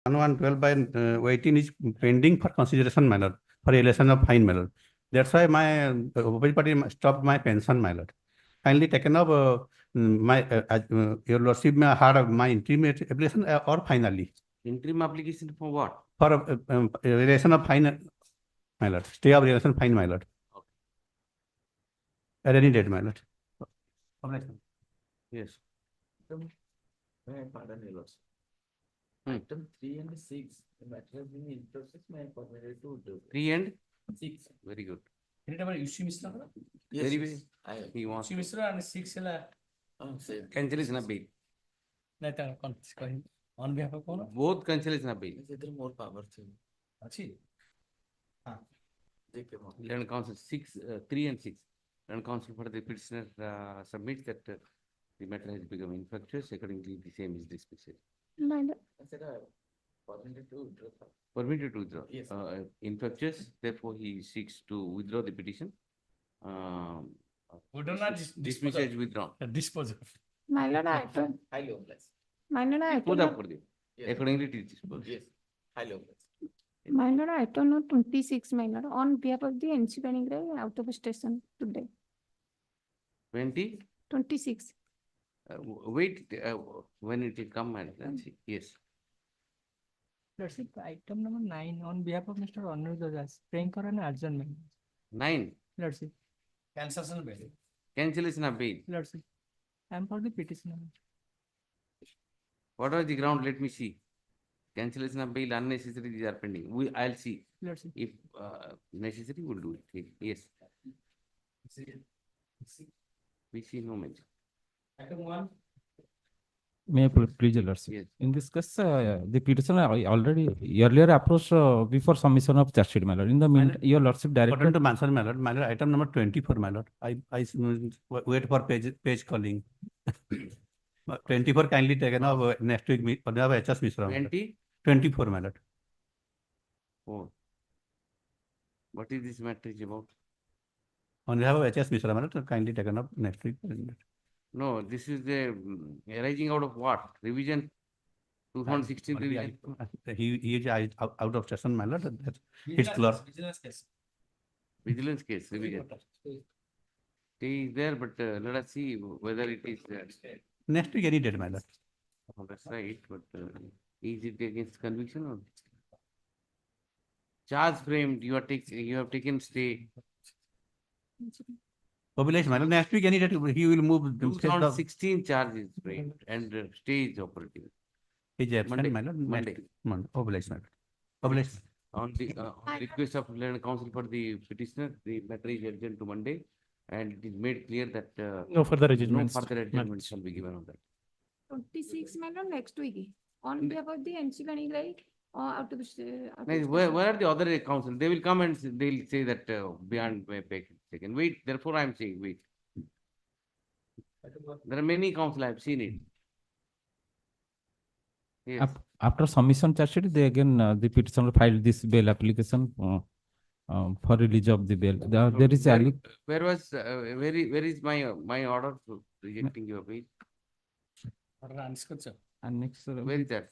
1112 by 18 is pending for consideration, my lord, for elation of fine, my lord. That's why my opposite party stopped my pension, my lord. Kindly taken up your lordship may had my interim application or finally. Interim application for what? For relation of fine, my lord. Stay of relation fine, my lord. Okay. At any date, my lord. Yes. Pardon your lordship. Item 3 and 6, the matter has been in process, may I permit to do. 3 and 6. very good. Issue Mishra? Yes, Very yes. well. I have. He wants Issue Mishra and 6 Same. cancellation of bail. on behalf of Kona? Both cancellation of bail. Is there more power to Achi. take them on? Land council 3 and 6. Land council for the petitioner submits that the matter has become infectious. Accordingly, the same is dismissed. I said I permitted to withdraw. Permitted to withdraw. Yes. Infectious, therefore he seeks to withdraw the petition. We do not Dismiss as withdrawn. dispose of. My lord, I don't. Highly obliged. My lord, I Put don't. up for the, Yes. accordingly it is disposed. Yes. Highly obliged. My lord, I don't know 26, my lord, on behalf of the NC Benigray out of station today. 20, 26. wait, when it will come and let's see. Yes. Lordship, item number 9 on behalf of Mr. Hon'Ble, praying for an adjournment. 9, Lordship, Cancellation bail. cancellation of bail. Lordship, I am for the petitioner. What was the ground? Let me see. Cancellation of bail, unnecessary, these are pending. I'll see. Lordship, If necessary, we'll do it. Yes. We see no mention. Item 1. May I please, your lordship? Yes. In this case, the petitioner already earlier approached before submission of charge sheet, my lord. In the mean, your lordship According directed. to mention, my lord, item number 24, my lord. I wait for page calling. 24 kindly taken up next week, for the HS Mishra. 20? 24, my lord. Oh. What is this matter is about? On behalf of HS Mishra, my lord, kindly taken up next week. No, this is the arising out of what? Revision? 2016 revision? He is out of session, my lord. His clerk. Vigilance case. Vigilance case, revision. Stay is there, but let us see whether it is Next week, any date, my lord. that's right, but is it against conviction or? Charge framed, you have taken stay. Population, my lord, next week, any date, he will move. 2016 charge is framed and stay is operative. He is absent, Monday. my lord. Monday. Population, my lord. Population. On the request of land council for the petitioner, the matter is adjourned to Monday, and it is made clear that No further no adjournments. further adjournment shall be given on that. 26, my lord, next week. On behalf of the NC Benigray out of station. Where are the other council? They will come and they will say that beyond my pay taken. Wait, therefore I am saying wait. There are many council, I have seen it. Yes. After submission charge sheet, they again, the petitioner filed this bail application for release of the bail. There is a Where was, where is my order for rejecting your bail? and next, Where is that?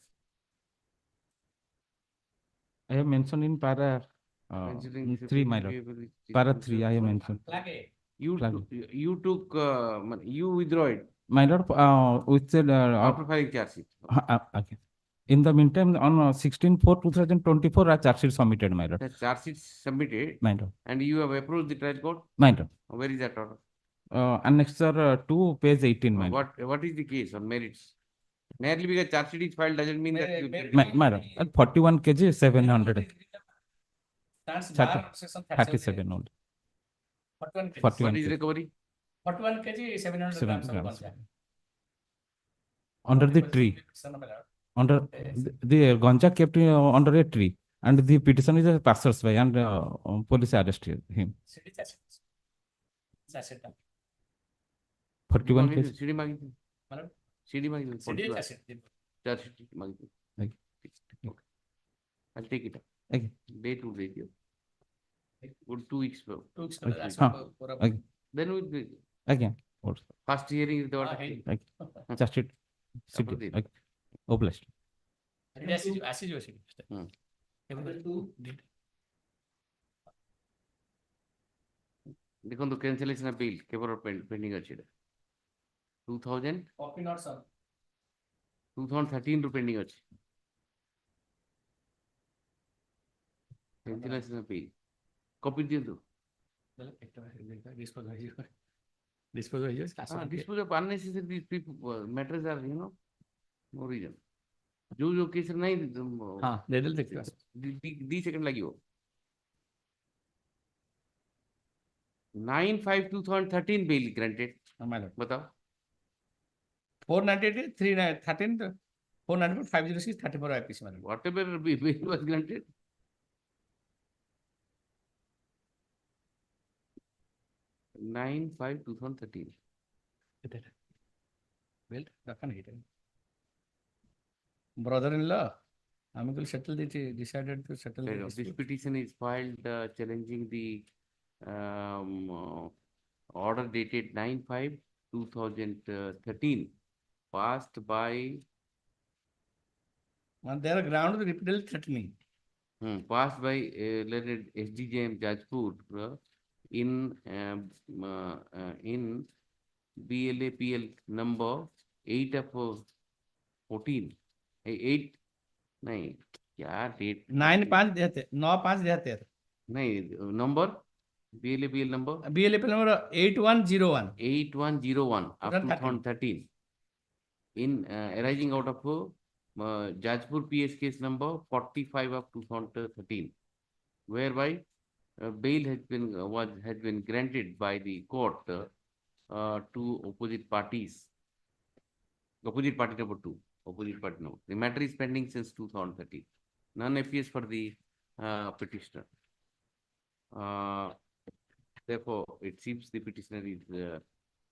I have mentioned in para Considering 3, my lord. Para 3, I have mentioned. You Flag. took, you withdraw it My lord, with after filing charge sheet. okay. In the meantime, on 16/4/2024, a charge sheet submitted, my lord. The charge sheet submitted My lord. and you have approved the trial court. My lord. Where is that order? Annexure 2, page 18, my lord. What is the case on merits? Merely because charge sheet is filed doesn't mean that you. My lord, at 41 kg, 700, Stands 30, bar section 37 only. 41 kg. 41 What is kg. recovery? 41 kg, 700 7 grams. grams. Under the tree, under the ganja kept under a tree, and the petition is a passersby, and police arrested him. 41 kg. CD मागितली. Madam? CD मागितली. 41. Charge sheet मागितली. Okay. Okay. I'll take it up. Okay. Day to day. Good 2 weeks. Okay. Then we'll be. Again, First hearing is the order. okay, just it. Suppose Okay, obliged. ଆସିଯିବ ସେଠି। ହୁଁ। ଏବେ ଦେଖନ୍ତୁ cancellation of bill କେବଳ pending ଅଛି ଏଇଟା 2000 copy not ସର୍ 2013 ରୁ pending ଅଛି cancellation of bill କପି ଦିଅନ୍ତୁ ଡିସ୍ପୋଜ ହେଇଯିବ ଡିସ୍ପୋଜ ହେଇଯିବ dispose of unnecessary these people matters are no reason ଯୋଉ କେସରେ ନାହିଁ ହଁ ଦେଇଦେଲେ ଦେଖିବା 2 ସେକେଣ୍ଡ ଲାଗିବ 9/5/2013 bail granted बताओ 498 313 494 506 34 IPC ମାନେ whatever bail was granted Nine 5/2013 Well, Deccan hit brother in law amicable settle decided to settle the this dispute. petition is filed challenging the order dated 9/5/2013 passed by And there are ground to repeatedly threatening. passed by learned SDJM Jajpur in BLAPL number 8 of 14 8 नहीं क्या date 9/5 देते 9/5 देते नहीं number BLAPL number BLAPL number 8101 8101 of 2013 in arising out of Jajpur PS case number 45 of 2013 whereby bail has been granted by the court to opposite parties opposite party number 2 opposite party number the matter is pending since 2013 none appears for the petitioner therefore it seems the petitioner is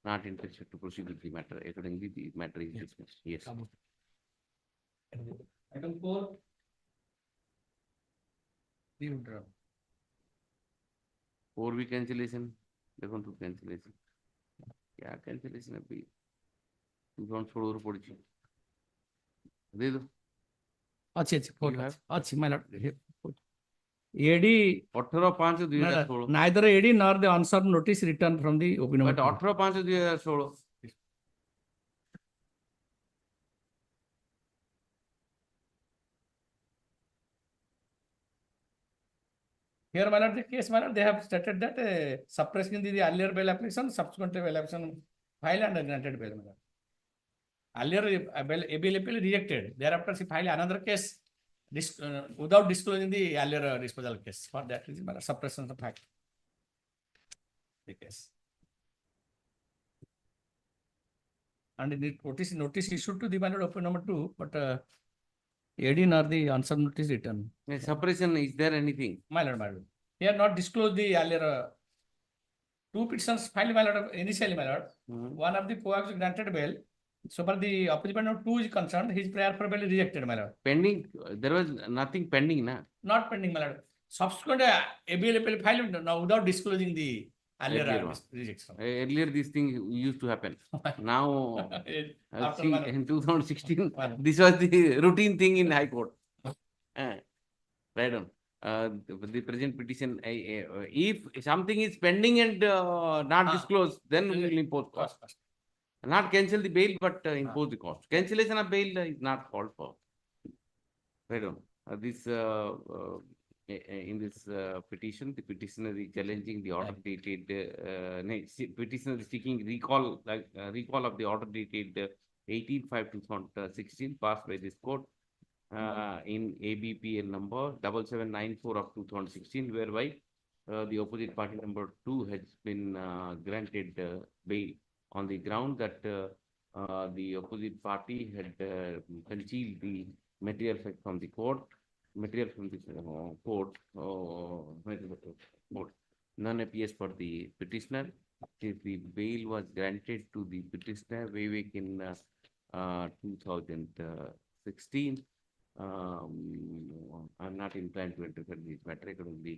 not interested to proceed with the matter accordingly the matter is dismissed yes Item 4 the withdrawal 4 week cancellation ଦେଖନ୍ତୁ cancellation क्या cancellation है भाई 2016 ରୁ ପଡିଛି दे दो ଅଛି ଅଛି You have? ଅଛି my lord AD 18/5/2016 neither AD nor the unserved notice returned from the opinion but 18/5/2016 here my lord the case my lord they have stated that suppressing the earlier bail application subsequent bail application filed and granted bail my lord. Earlier bail appeal rejected thereafter she filed another case without disclosing the earlier disposal case for that reason my lord, suppression of fact the case and the notice issued to the my lord open number 2 but AD nor the answer notice returned. suppression is there anything My lord, he had not disclosed the earlier two petitions filed my lord initially my lord. One of the POAs granted bail. So far the opposite party number 2 is concerned, his prayer for bail is rejected my lord. pending there was nothing pending na Not pending my lord. Subsequent ABL appeal filed now without disclosing the earlier Earlier one. rejection. earlier these things used to happen now After see, my lord. in 2016 Well. this was the routine thing in High Court right on the present petition if something is pending and not disclosed then we will impose cost not cancel the bail but impose the cost cancellation of bail is not called for right on this in this petition the petitioner is challenging the order dated petitioner is seeking recall of the order dated 18/5/2016 passed by this court in ABPL number 7794 of 2016 whereby the opposite party number 2 has been granted bail on the ground that the opposite party had concealed the material fact from the court none appears for the petitioner if the bail was granted to the petitioner way back in 2016 I'm not inclined to interfere in this matter accordingly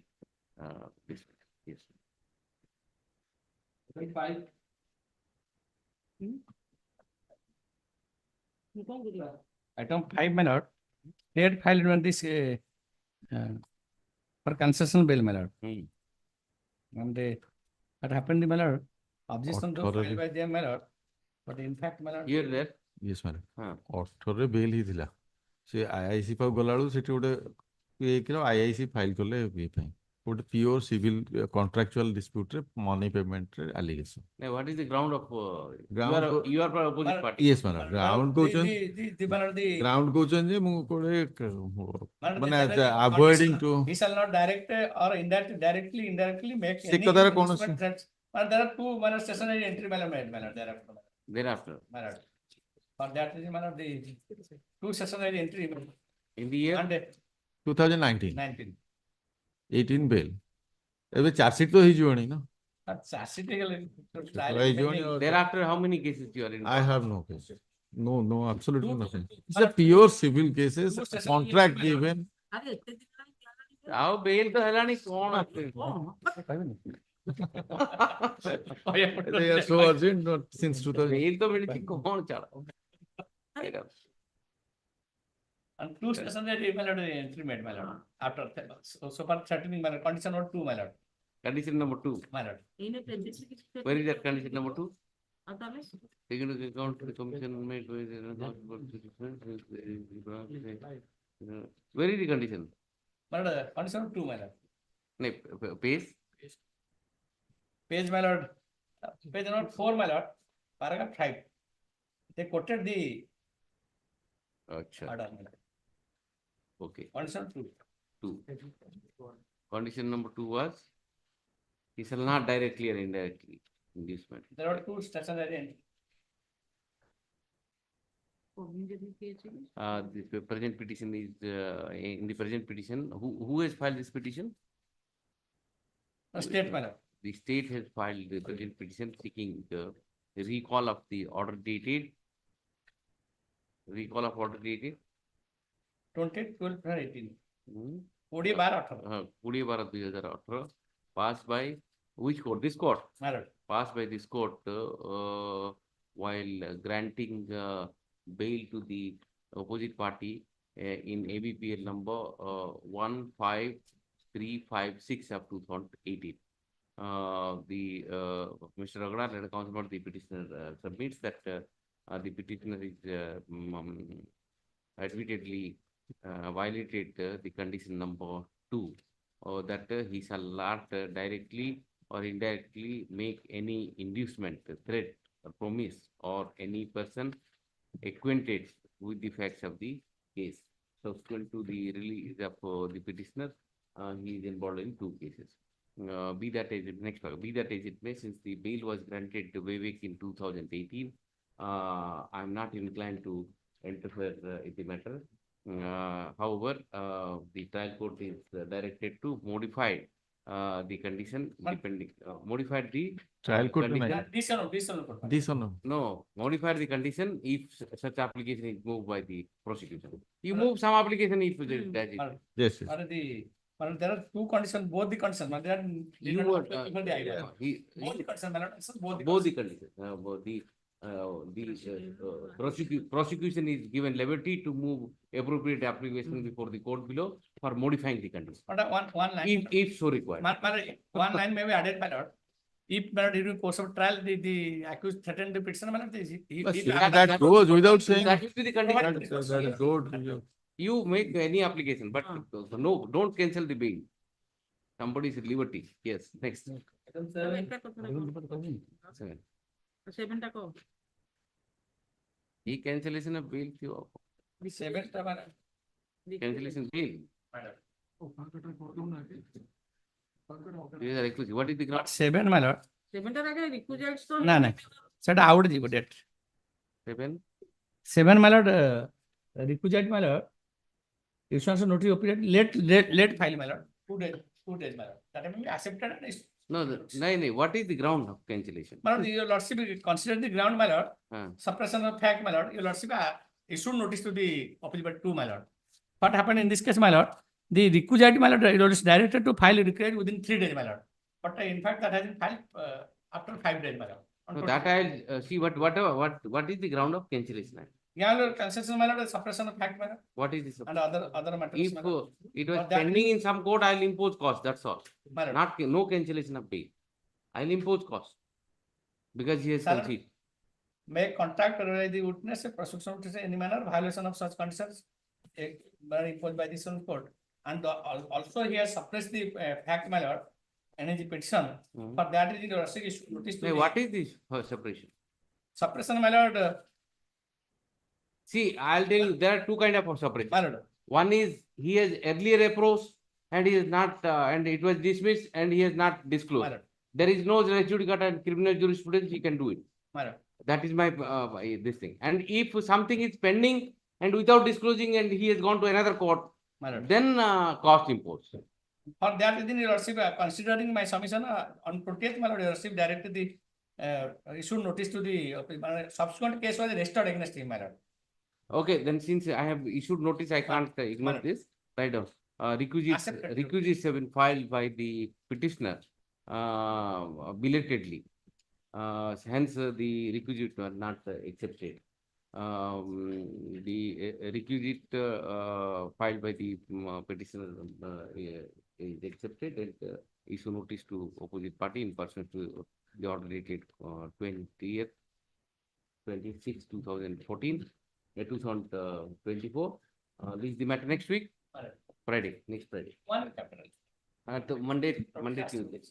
yes Item 5 my lord. They had filed on this for concession bail, my lord. Hmm. And what happened, my lord? Objection to filed Authority. by them, my lord. But in fact, my lord. Here, there. Yes, madam. Huh. 18 bail ହେଇଥିଲା ସେ IIC ପାଖକୁ ଗଲାବେଳକୁ ସେଠି ଗୋଟେ ହେଇକିନା IIC file କଲେ ଇଏ ପାଇଁ ଗୋଟେ ପିଓର ସିଭିଲ କଣ୍ଟ୍ରାକ୍ଚୁଆଲ ଡିସ୍ପ୍ୟୁଟରେ ମନି ପେମେଣ୍ଟରେ allegation Now, what is the ground of, Ground you are for opposite Well, party? Yes madam ground କହୁଛନ୍ତି ଗ୍ରାଉଣ୍ଡ କହୁଛନ୍ତି ଯେ ମୁଁ ଗୋଟେ ମାନେ ଆଭଏଡିଂ two He shall not direct or directly, indirectly make ସେ any କଥାରେ inducement କୌଣସି threats. But there are two minor stationary entry, my lord, made, my lord, thereafter. Thereafter, My lord. For that reason, my lord, the two stationary entry in the year, and 2019 19. 18 bail ଏବେ chargesheet ତ ହେଇଯିବଣି ନା That's classical. ହେଇଯିବଣି thereafter, how many cases you are in? I have no case. No, absolutely nothing. It's a pure civil cases, contract given. ଆଉ bail ତ ହେଲାଣି କଣ ଆସୁଛି? They are so urgent not since 2000. Bail ତ ମିଳିଛି କଣ ଛାଡ଼? ଏଇଟା। And two stationary, my lord, entry made, my lord. After, so far threatening, my lord, condition note 2, my lord, Condition number 2. my lord. Where is that condition number 2? Taking into account the commission made by the where is the condition? My lord, condition note 2, my lord. No, pace. Page, my lord, page note 4, my lord, paragraph 5. They quoted the Acha. order, my lord. Okay. Condition 2. 2. Condition number 2 was he shall not directly or indirectly inducement. There are two stationary entry. The present petition is in the present petition. Who has filed this petition? State, my lord. The state has filed the present petition seeking the recall of the order dated. Recall of order dated. 20/12/18. Hmm. 20/18. 20/12/2018 passed by which court? This court. My lord. Passed by this court while granting bail to the opposite party in ABPL number 15356 of 2018. Mr. Raghunath, letter counsel for the petitioner submits that the petitioner is admittedly violated the condition number 2, that he shall not directly or indirectly make any inducement, threat, or promise, or any person acquainted with the facts of the case. Subsequent to the release of the petitioner, he is involved in 2 cases. Be that as it next paragraph, be that as it may, since the bail was granted way back in 2018, I am not inclined to interfere in the matter. However, the trial court is directed to modify the condition, depending, modified the Trial court condition. This one. No, modify the condition if such application is moved by the prosecution. You move some application if that is. Yes, yes. There are two conditions, both the conditions, but they are. You were, Both the conditions, my lord, both the conditions, prosecution is given liberty to move appropriate application before the court below for modifying the condition, But one line. if so required. One line may be added, my lord. If, my lord, during course of trial, the accused threatened the petitioner, my lord, That goes without saying. That will be the condition. That is good. You make any application, but no, don't cancel the bail. Somebody's liberty. Yes, next. Seven. The cancellation of bail, Seventh, my lord. cancellation bail. These are exclusive. What is the ground? 7, my lord. No, no. Said out the date. 7. 7, my lord, requisite, my lord. Issuance of notice of period, late file, my lord. 2 days, my lord. That may be accepted and is. No, no. What is the ground of cancellation? My lord, your lordship consider the ground, my lord. Huh. Suppression of fact, my lord. Your lordship issued notice to the opposite 2, my lord. What happened in this case, my lord? The requisite, my lord, is directed to file a request within 3 days, my lord. But in fact, that has been filed after 5 days, my lord. So that I'll see what is the ground of cancellation? Yeah, cancellation, my lord, suppression of fact, my lord, What is this? and other matters, If my lord. it was For that pending in some court, I'll impose cost, that's all. My lord. Not, no cancellation of bail. I'll impose cost. Because he has Sir, conceded. May contract or the witness, a prosecution witness in any manner violation of such conditions imposed by this court. And also he has suppressed the fact, my lord, and his petition. Mhm. For that reason, your worship issued notice to Now, the what is this for separation? suppression, my lord, See, I'll tell you, there are two kind of separation. my lord. One is he has earlier approached and he is not, and it was dismissed and he has not My disclosed. lord, There is no res judicata and criminal jurisprudence, he can do it. my lord. That is my, this thing. And if something is pending and without disclosing and he has gone to another court, My lord. then cost imposed. For that reason, your worship, considering my submission on 20th, my lord, your worship directed the issued notice to the subsequent case was registered against him, my lord. Okay, then since I have issued notice, I can't ignore Madam. this. Right down. Requisites Accepted. requisites have been filed by the petitioner belatedly. Hence, the requisite were not accepted. The requisite filed by the petitioner is accepted and issue notice to opposite party in pursuant to the order dated 20th, 26, 2014, 2024. This is the matter next week, Madam. Friday, next Friday. One capital. To Monday, Tuesday.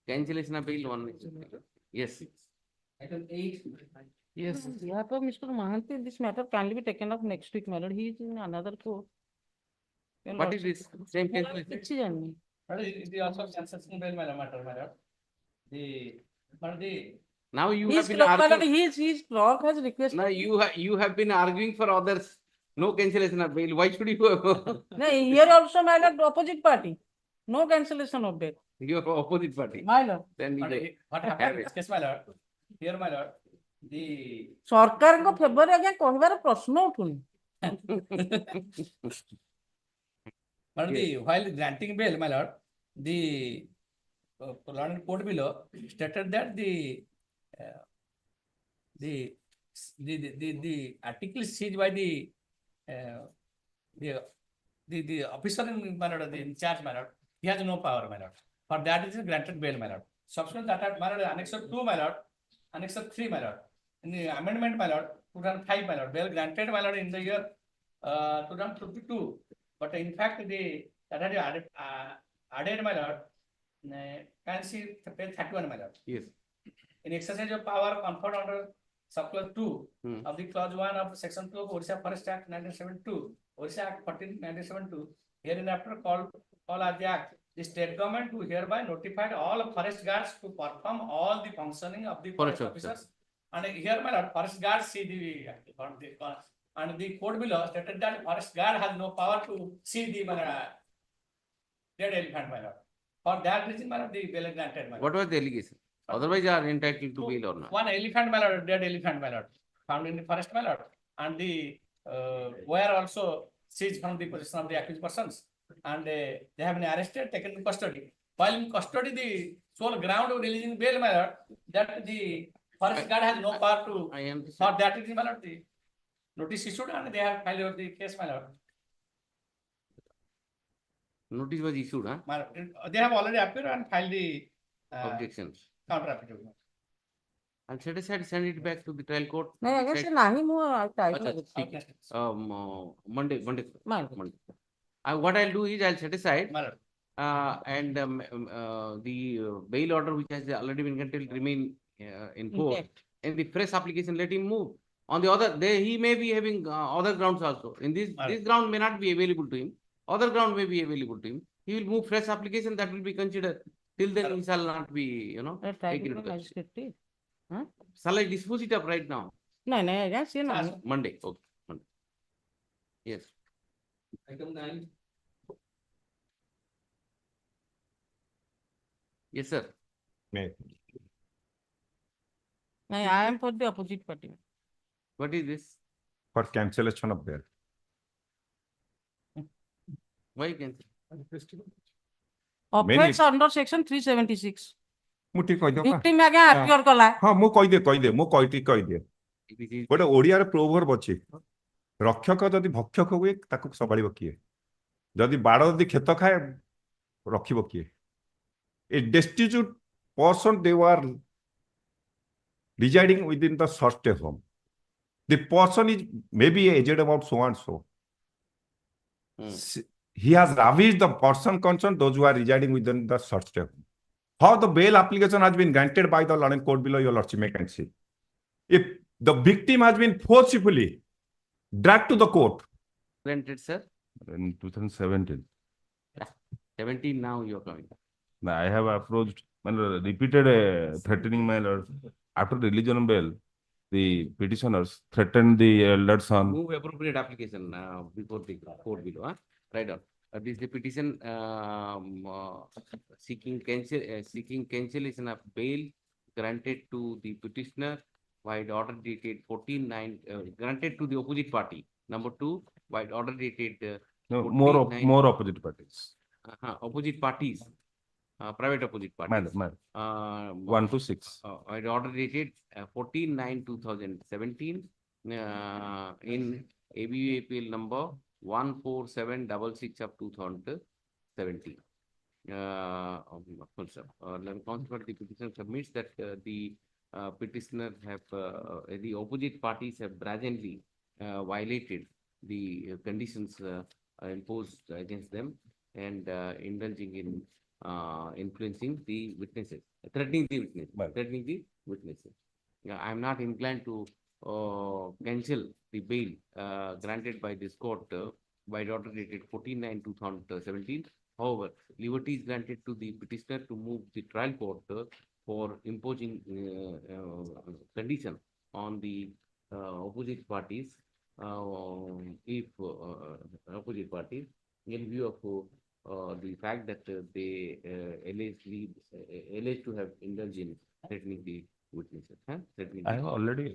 Cancellation of bail one. Yes. Item 8. Yes. Yeah, but Mr. Mahanti, this matter can be taken up next week, my lord. He is in another court. Your What is lordship. this? Same My lord, cancellation? which is on me. It is also cancellation bail matter, my lord. The Now you His have been clerk, my lord, arguing. his clerk has requested. Now you have been arguing for others. No cancellation of bail. Why should you? No, here also, my lord, opposite party. No cancellation of bail. You are opposite party. My lord. Then But you- what happened in this case, my lord? Here, my lord, the ସରକାରଙ୍କ ଫେଭରରେ ଆଜ୍ଞା କହିବାର ପ୍ରଶ୍ନ ଉଠୁନି। but the while granting bail, my lord, the London court below stated that the article seized by the officer in my lord, the in charge, my lord, he has no power, my lord. For that is granted bail, my lord. Subsequent that, my lord, Annex 2, my lord, Annex 3, my lord. In the amendment, my lord, 2005, my lord, bail granted, my lord, in the year 2052. But in fact, that had added, my lord, can see page 31, my lord. Yes. In exercise of power conferred under Subclause 2 Hmm. of the Clause 1 of Section 2 of Orissa Forest Act 1972, Orissa Act 14, 1972, hereinafter called as the Act, the state government to hereby notified all forest guards to perform all the functioning of the forest Forest officers. And here, my lord, forest guards see the and the code below stated that forest guard has no power to see the dead elephant, my lord. For that reason, my lord, the bail is granted, my lord. What was the allegation? Otherwise, you are entitled to bail or not? One elephant, my lord, dead elephant, my lord, found in the forest, my lord, and the wire also seized from the possession of the accused persons, and they have been arrested, taken in custody. While in custody, the sole ground of releasing bail, my lord, that the forest guard has no power to. I am. For that reason, my lord, the notice issued and they have filed the case, my lord. Notice was issued, huh? My lord, they have already appeared and filed the Objections. counter affidavit. And set aside, send it back to the trial court. ନାଇଁ ଆଜ୍ଞା Set- ସେ ନାହିଁ ମୁଁ type Acha, ଲାଗୁଛି। ठीक है. Monday. My lord. Monday. What I'll do is I'll set aside My lord. and the bail order which has already been granted remain in force. Intact. And the fresh application, let him move. On the other, he may be having other grounds also. In this Right. ground may not be available to him. Other ground may be available to him. He will move fresh application that will be considered. Till then, he shall not be, type taken into consideration. Magistrate. Shall I dispose it up right now? ନାଇଁ ନାଇଁ ଆଜ୍ଞା ସିଏ ନାହିଁ। Monday. Okay. Monday. Yes. Item 9. Yes, sir. ନାଇଁ I am for the opposite party. What is this? For cancellation of bail. Why can? Offense under section 376. ମୁଁ ଟିକେ କହିଦେବା Victim ଆଜ୍ଞା appear କଲା। ହଁ ମୁଁ କହିଦିଏ ମୁଁ କହିଦିଏ ଗୋଟେ ଓଡିଆର ପ୍ରୋଭର୍ବ ଅଛି ରକ୍ଷକ ଯଦି ଭକ୍ଷକ ହୁଏ ତାକୁ ସମ୍ଭାଳିବ କିଏ ଯଦି ବାଡ଼ ଯଦି କ୍ଷେତ ଖାଏ ରଖିବ କିଏ a destitute person they were residing within the search home the person is maybe aged about so and so he has ravished the person concerned those who are residing within the search home how the bail application has been granted by the London court below your lordship may can see if the victim has been forcibly dragged to the court Granted, sir. In 2017, 17 now you are coming. I have approached, repeated threatening my lord. After release on bail, the petitioners threatened the elder son. Move appropriate application before the court below. Right on. This is the petition seeking cancellation of bail granted to the petitioner by the order dated 14/9 granted to the opposite party. Number 2, by the order dated No, 14/9 more opposite parties. Opposite parties, private opposite parties. 1 to 6. By the order dated 14/9/2017 in ABU appeal number 14766 of 2017. Consequently, the petition submits that the petitioner have the opposite parties have brazenly violated the conditions imposed against them and indulging in influencing the witnesses, threatening the witnesses. I am not inclined to cancel the bail granted by this court by the order dated 14/9/2017. However, liberty is granted to the petitioner to move the trial court for imposing condition on the opposite parties if opposite parties in view of the fact that they alleged to have indulged in threatening the witnesses. I have already,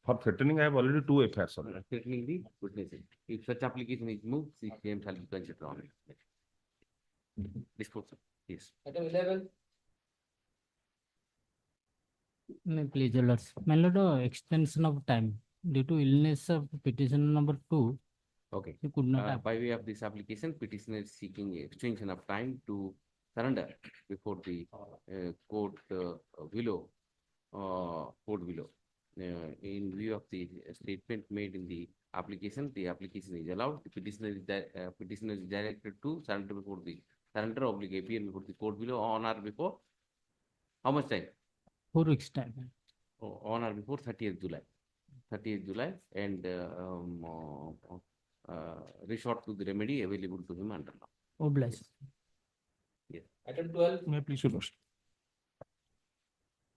for threatening, I have already 2 FIRs on it. Threatening the witnesses. If such application is moved, the same shall be considered on it. Disposal. Yes. Item 11. May please, your lords. My lord, extension of time due to illness of petition number 2. Okay. You could not have. By way of this application, petitioner is seeking extension of time to surrender before the court below. In view of the statement made in the application is allowed. The petitioner is directed to surrender before the surrender appeal before the court below on or before how much time? 4 weeks time. On or before 30th July. 30th July and resort to the remedy available to him under law. Oh, bless. Yes. Item 12. May I please, your lordship?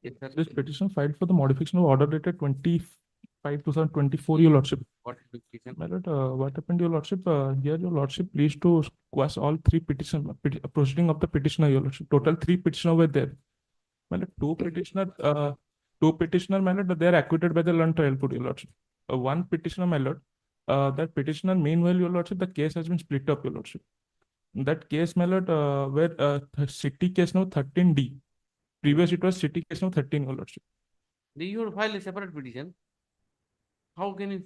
Yes, sir. This petition filed for the modification of order dated 25/2024, your lordship. What is the petition? My lord, what happened, your lordship? Here, your lordship pleased to quash all 3 proceeding of the petitioner, your lordship. Total 3 petitioner were there. My lord, 2 petitioner, my lord, they are acquitted by the London trial court, your lordship. 1 petitioner, my lord, that petitioner, meanwhile, your lordship, the case has been split up, your lordship. That case, my lord, where city case now 13D. Previous it was city case now 13, your lordship. Do you file a separate petition? How can you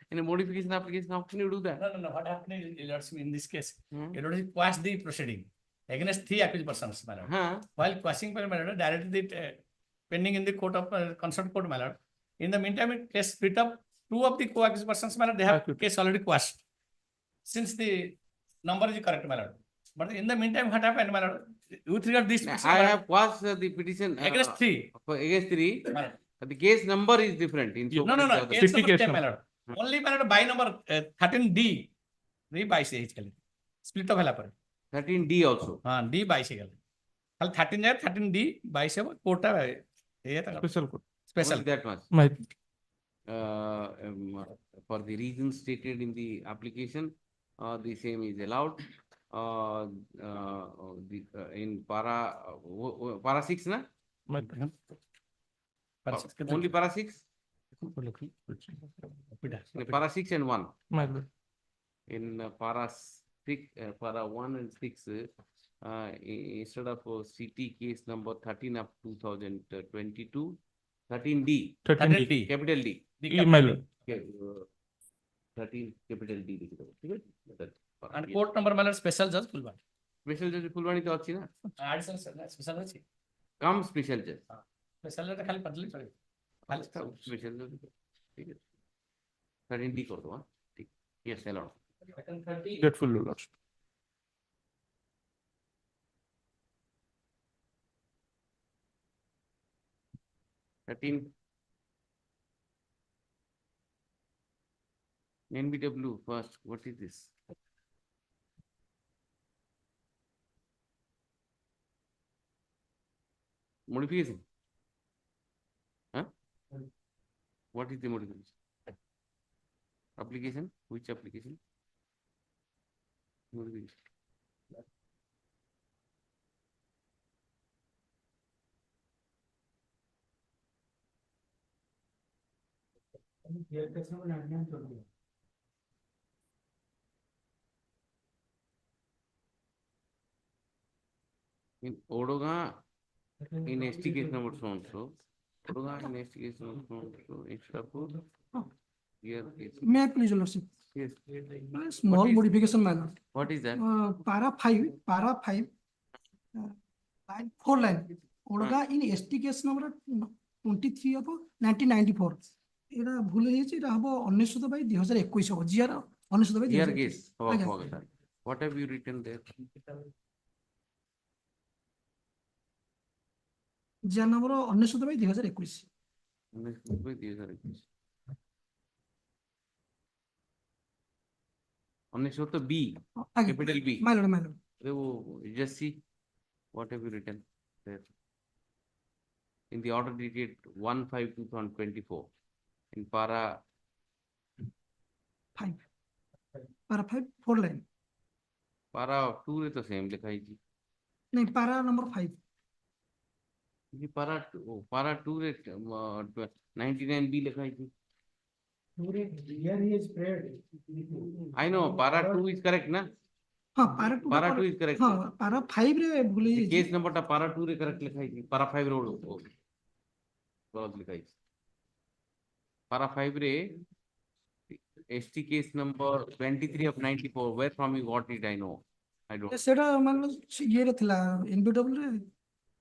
in a modification application? How can you do that? No. What happened is, your lordship, in this case, Hmm. your lordship quashed the proceeding against 3 accused persons, my lord. While quashing, my lord, directed it pending in the court of concerned court, my lord. In the meantime, it case split up. 2 of the co-accused persons, my lord, they have case already quashed. Since the number is correct, my lord. But in the meantime, what happened, my lord? With regard to this, I have quashed the petition against 3. Against 3. My lord. But the case number is different. In so No. far as the Case City number case 10, my lord. Only, my lord, by number 13D. D 22 ହେଇଛି split up ହେଲା ପରେ 13D also. ହଁ D 22 ହେଇଗଲା ଖାଲି 13 ଜାଗାରେ 13D 22 ହେବ କୋର୍ଟଟା Special court. Special Only that much. My For the reasons stated in the application, the same is allowed. In para 6, na? my Only para 6? Para 6 and 1. my lord. In para 1 and 6, instead of CT case number 13 of 2022, 13D, 13D. capital D. My lord. Okay, 13 capital D लिखी दो, ठीक है? That- And court number my lord special judge Fulbani. Special judge Phulbani तो अच्छी ना? Additional special judge. Come special judge. Special judge खाली पढ़ ली चलेगा. खाली Special judge, ठीक है? 13D कर दो, हाँ? ठीक. Yes, allowed. Second 30. Grateful, your lordship. NBW first, what is this? Modification? Huh? What is the modification? Application? Which application? Modification. In Odoga, in ST case number so and so, Odoga in ST case number so and so, instead of here case. May I please, your lordship? Yes. Small What is- modification, my lord. What is that? Para 5, line 4 line. Odoga in ST case number 23 of 1994. এটা ভুল হয়েছে, এটা হবো 19 by 2021 হবো GR 19 by Here 2021 case. Oh, আজ্ঞা। okay, sir. What have you written there? GR number 19 by 2021 Honestly, to B, আগে capital B. My lord Just see what have you written there. In the order dated 1/5/2024, in para 5 para 5 4 line para 2 रे तो same लिखा है जी. नहीं para number 5 ये para 2 रे 99B लिखा है जी. I know para 2 is correct ना? हाँ para 2 Para 2 is correct. हाँ para 5 रे भूल The হয়েছে case number टा para 2 रे correct लिखा है जी. Para 5 रे cross लिखा है जी. Para 5 रे ST case number 23 of 94. Where from you got it? I know. I don't. সেটা মানে ইয়ে রে থিলা এনবিডব্লিউ রে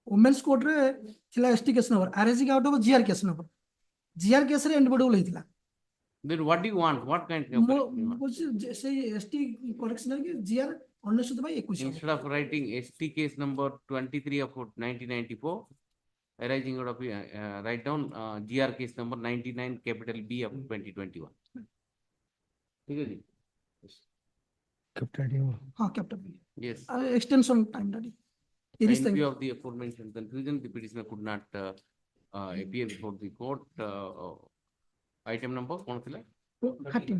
ওমেন্স কোড রে থিলা ST case number RSG out of GR case number GR case রে NBW হইতিলা Then what do you want? What kind of correction you want? বলছি সেই এসটি করেকশন কি GR 19 by 21 Instead of writing ST case number 23 of 1994, arising out of write down GR case number 99 capital B of 2021. ठीक है जी? हाँ captain Yes. Extension time डाली In view of the aforementioned confusion, the petitioner could not appear before the court. Item number, कौन सा है? 13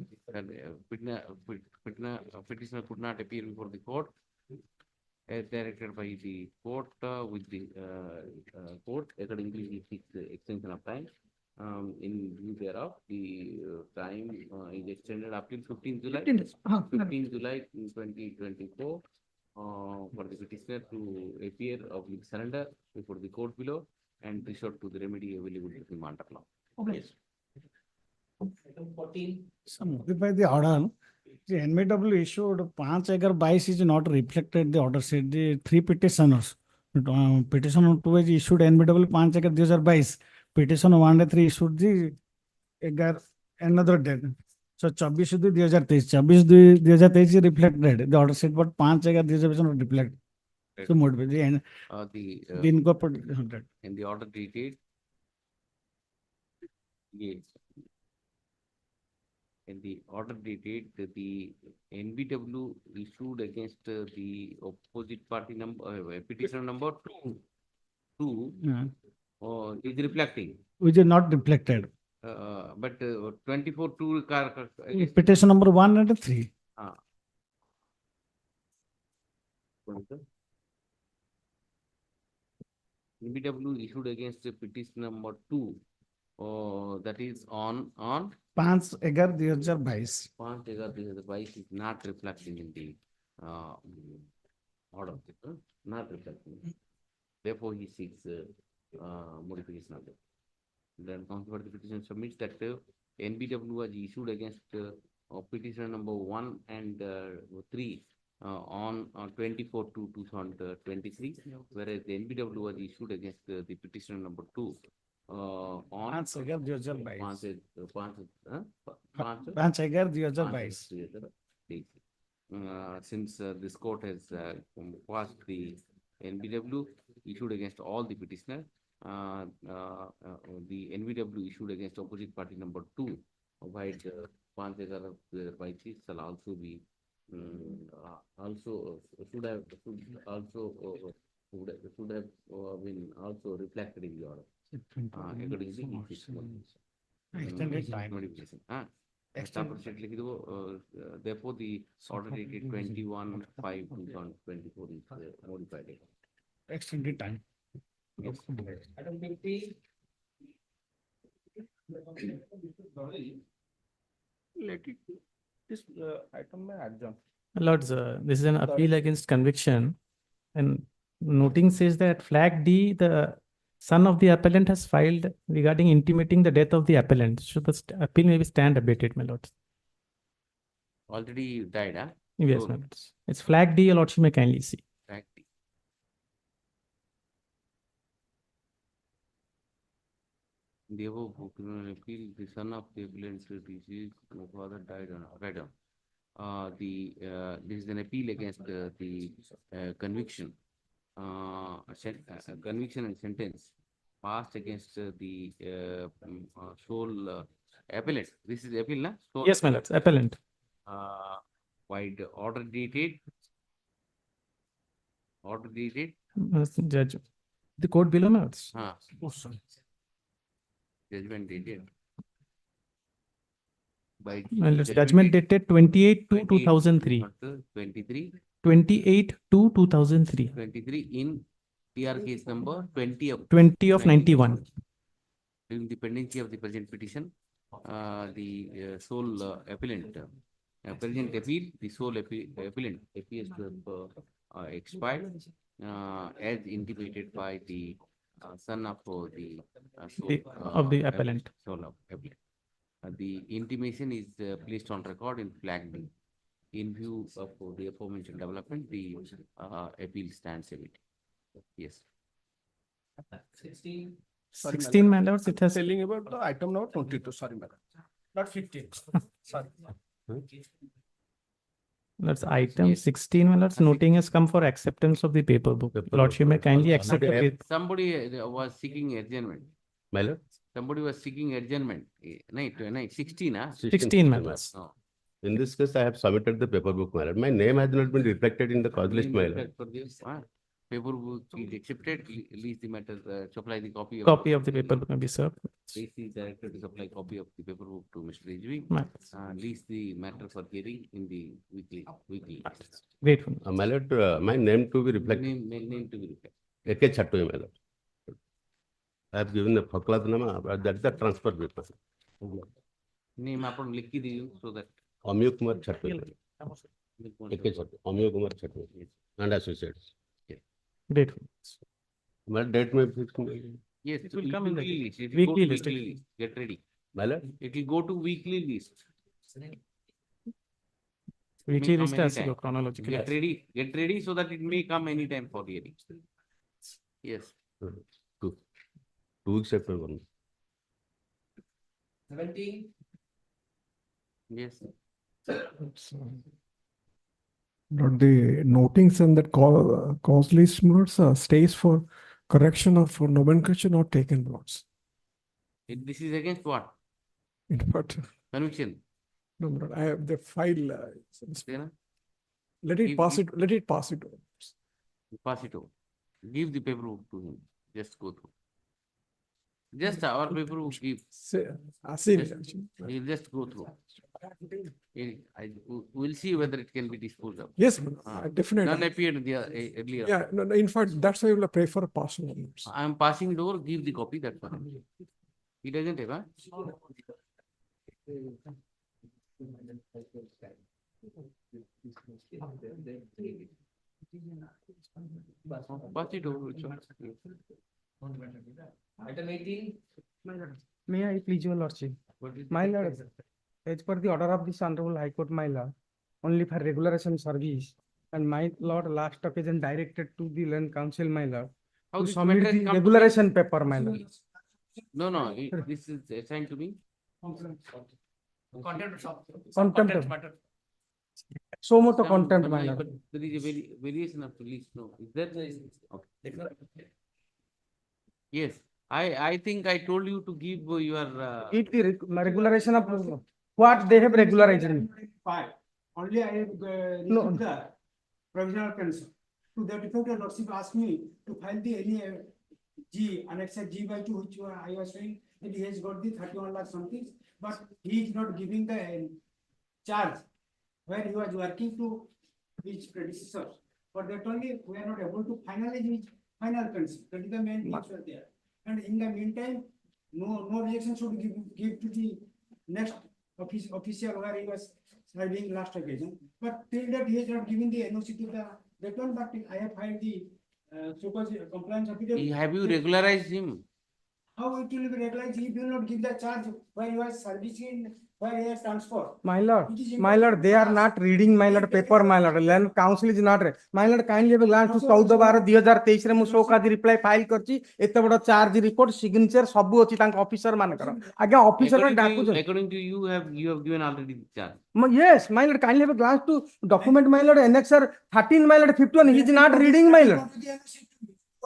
Petitioner could not appear before the court as directed by the court with the court. Accordingly, he seeks extension of time. In view thereof, the time is extended up till 15 July. 15 days हाँ 15 July 2024 for the petitioner to appear of surrender before the court below and resort to the remedy available in the matter law. okay Yes. Item 14. So modify the order. The NBW issued 5 agar 22 is not reflected the order said the 3 petitioners. Petition 2 is issued NBW 5 agar 2022. Petition 1 and 3 issued the agar another date. So 24 2023. 24 2023 is reflected. The order said but 5 agar 2022 not reflected. So modify the incorporated 100. In the order dated, yes. In the order dated, the NBW issued against the opposite party number, petitioner number 2 is reflecting. Which is not reflected. But 24/2 Petition number 1 and 3. NBW issued against the petition number 2, that is on 5 agar 2022. 5/2022 is not reflecting in the order, not reflecting. Therefore, he seeks modification of it. Then counsel for the petition submits that NBW was issued against petitioner number 1 and 3 on 24/2/2023, whereas the NBW was issued against the petitioner number 2 on 5/11/2022 since this court has passed the NBW issued against all the petitioner, the NBW issued against opposite party number 2, while 5/11/2023 shall also be should have been also reflected in the order. Accordingly, Extended time. Therefore, the order dated 21/5/2024 is modified. Extended time. Yes. Item 50. Let it, this item may adjourn. Lords, this is an appeal against conviction, and noting says that flag D, the son of the appellant has filed regarding intimating the death of the appellant. So the appeal may be stand abated, my lords. Already died, huh? Yes, So, my lords. It's flag D, your lordship may kindly see. flag D. The above criminal appeal, the son of the appellant deceased, no father died on Adam. This is an appeal against the conviction, conviction and sentence passed against the sole appellant. This is appeal, na? Sole Yes, my lords, appellant. Wide order dated. Judge, the court below, my lords. Judgment dated. By My lords, judgment dated 28/2/2003. 23. 28/2/2003. 23 in TR case number 20 of 91. During the pendency of the present petition, the sole appellant, present appeal, the sole appellant appears to have expired as intimated by the son of the appellant. Sole of appellant. The intimation is placed on record in flag D. In view of the aforementioned development, the appeal stands abated. Yes. 16. 16, my lords, it has. Telling about the item number 22, sorry, madam. Not 15. Sorry. That's item 16, my lords. Noting has come for acceptance of the paper book. Lordship may kindly accept the paper. Somebody was seeking adjournment. My lord? Somebody was seeking adjournment. Night, 16, huh? 16, my lords. Oh. In this case, I have submitted the paper book, my lord. My name has not been reflected in the cause list, my lord. For this, paper book is accepted, release the matter, supply the copy of. Copy of the paper book may be served. Please the director to supply copy of the paper book to Mr. Rijvi. My- Release the matter for hearing in the weekly. Grateful. My lord, my name to be reflected. Name to be reflected. AK Chattu, my lord. I have given the Fakladnama, but that's the transfer paper. Name upon likhi diyu so that. Amyu Kumar Chattu. AK Chattu, Amyu Kumar Chattu. And associates. Grateful. My date may fix. Yes, It will come in the weekly list. It will go weekly to list. weekly list. Get ready. My lord? It will go to weekly list. Weekly come list has to anytime. go chronologically. Get ready so that it may come anytime for hearing. Yes. 2 weeks after one. 17. Yes. Not the notings and that cause list notes stays for correction of nomenclature not taken notes. This is against what? But Conviction. no, but I have the file. Then, Let it If- pass if- it. Let it pass it. pass it over. Give the paperwork to him. Just go through. Just our paperwork give. He'll just go through. We'll see whether it can be disposed of. Yes, definitely. None appeared there earlier. Yeah, no, in fact, that's why I will pray for a passing of notes. I am passing it over, give the copy, that's fine. He doesn't have, huh? Pass it over. Item 18. May I please your lordship? My lord, as per the order of this honorable High Court, my lord, only for regularization service, and my lord last occasion directed to the land council, my lord, How to this submit matter has the come to me? regularization paper, my lord. No, this is assigned to me. Contempt. So much contempt, my But lord. there is a variation of the list, no, is there? Okay. Yes, I think I told you to give your, If the regularization of what they have regularized. Five. Only I have No. received the provisional consent. To that effect, your lordship asked me to file the any G, annexure G/2, which I was saying that he has got the 31 lakh something, but he is not giving the charge where he was working to his predecessors. For that only, we are not able to finalize his final consent. That is the main things were there. And in the meantime, no reaction should give to the next official where he was serving last occasion. But till that he has not given the NOC to that one, but I have filed the so-called compliance affidavit. have you regularized him? How it will be regularized? He will not give the charge where he was servicing, where he has transferred. My lord, It is my lord, impossible they to are ask. not reading my lord paper, my lord. Land council is not. My lord, kindly have a glance to 14/12/2023 रे मु शोकादी reply file करची एते बड़ charge report signature सब अछि तांक officer मानकर आगे ऑफिसर में डाकू According to you have given already the charge. Yes, my lord, kindly have a glance to document, my lord, annexure 13, my lord, 51. He is not reading, my lord.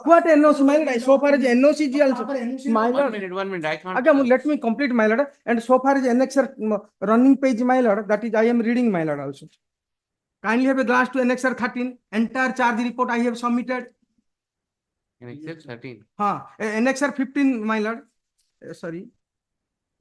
What NOC, my lord? So far as NOC is also, my lord. 1 minute, I can't. Again, let me complete, my lord. And so far as annexure running page, my lord, that is I am reading, my lord, also. Kindly have a glance to annexure 13. Entire charge report I have submitted. Annexure 13. Annexure 15, my lord. Sorry.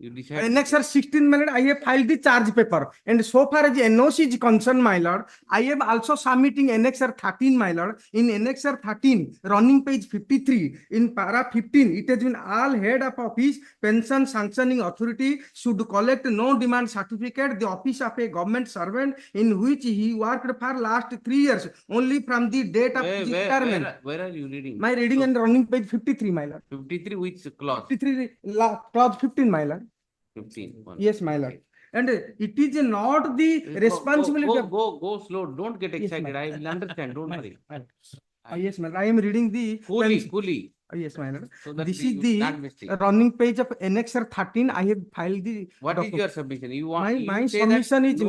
You decide. Annexure 16, my lord, I have filed the charge paper. And so far as NOC is concerned, my lord, I have also submitting annexure 13, my lord. In annexure 13, running page 53, in para 15, it has been all head of office, pension sanctioning authority should collect no demand certificate, the office of a government servant in which he worked for last 3 years, only from the date of his retirement. Where are you reading? My reading and running page 53, my lord. 53 which clause? 53, clause 15, my lord. 15. Yes, my lord. And it is not the responsibility of... Go slow. Don't get Yes, excited. my I will understand. Don't worry. Yes, my lord. I am reading the... Coolly. Yes, my lord. So that This you is the start mistake. running page of annexure 13. I have filed the... What is your submission? You want My you say submission that is...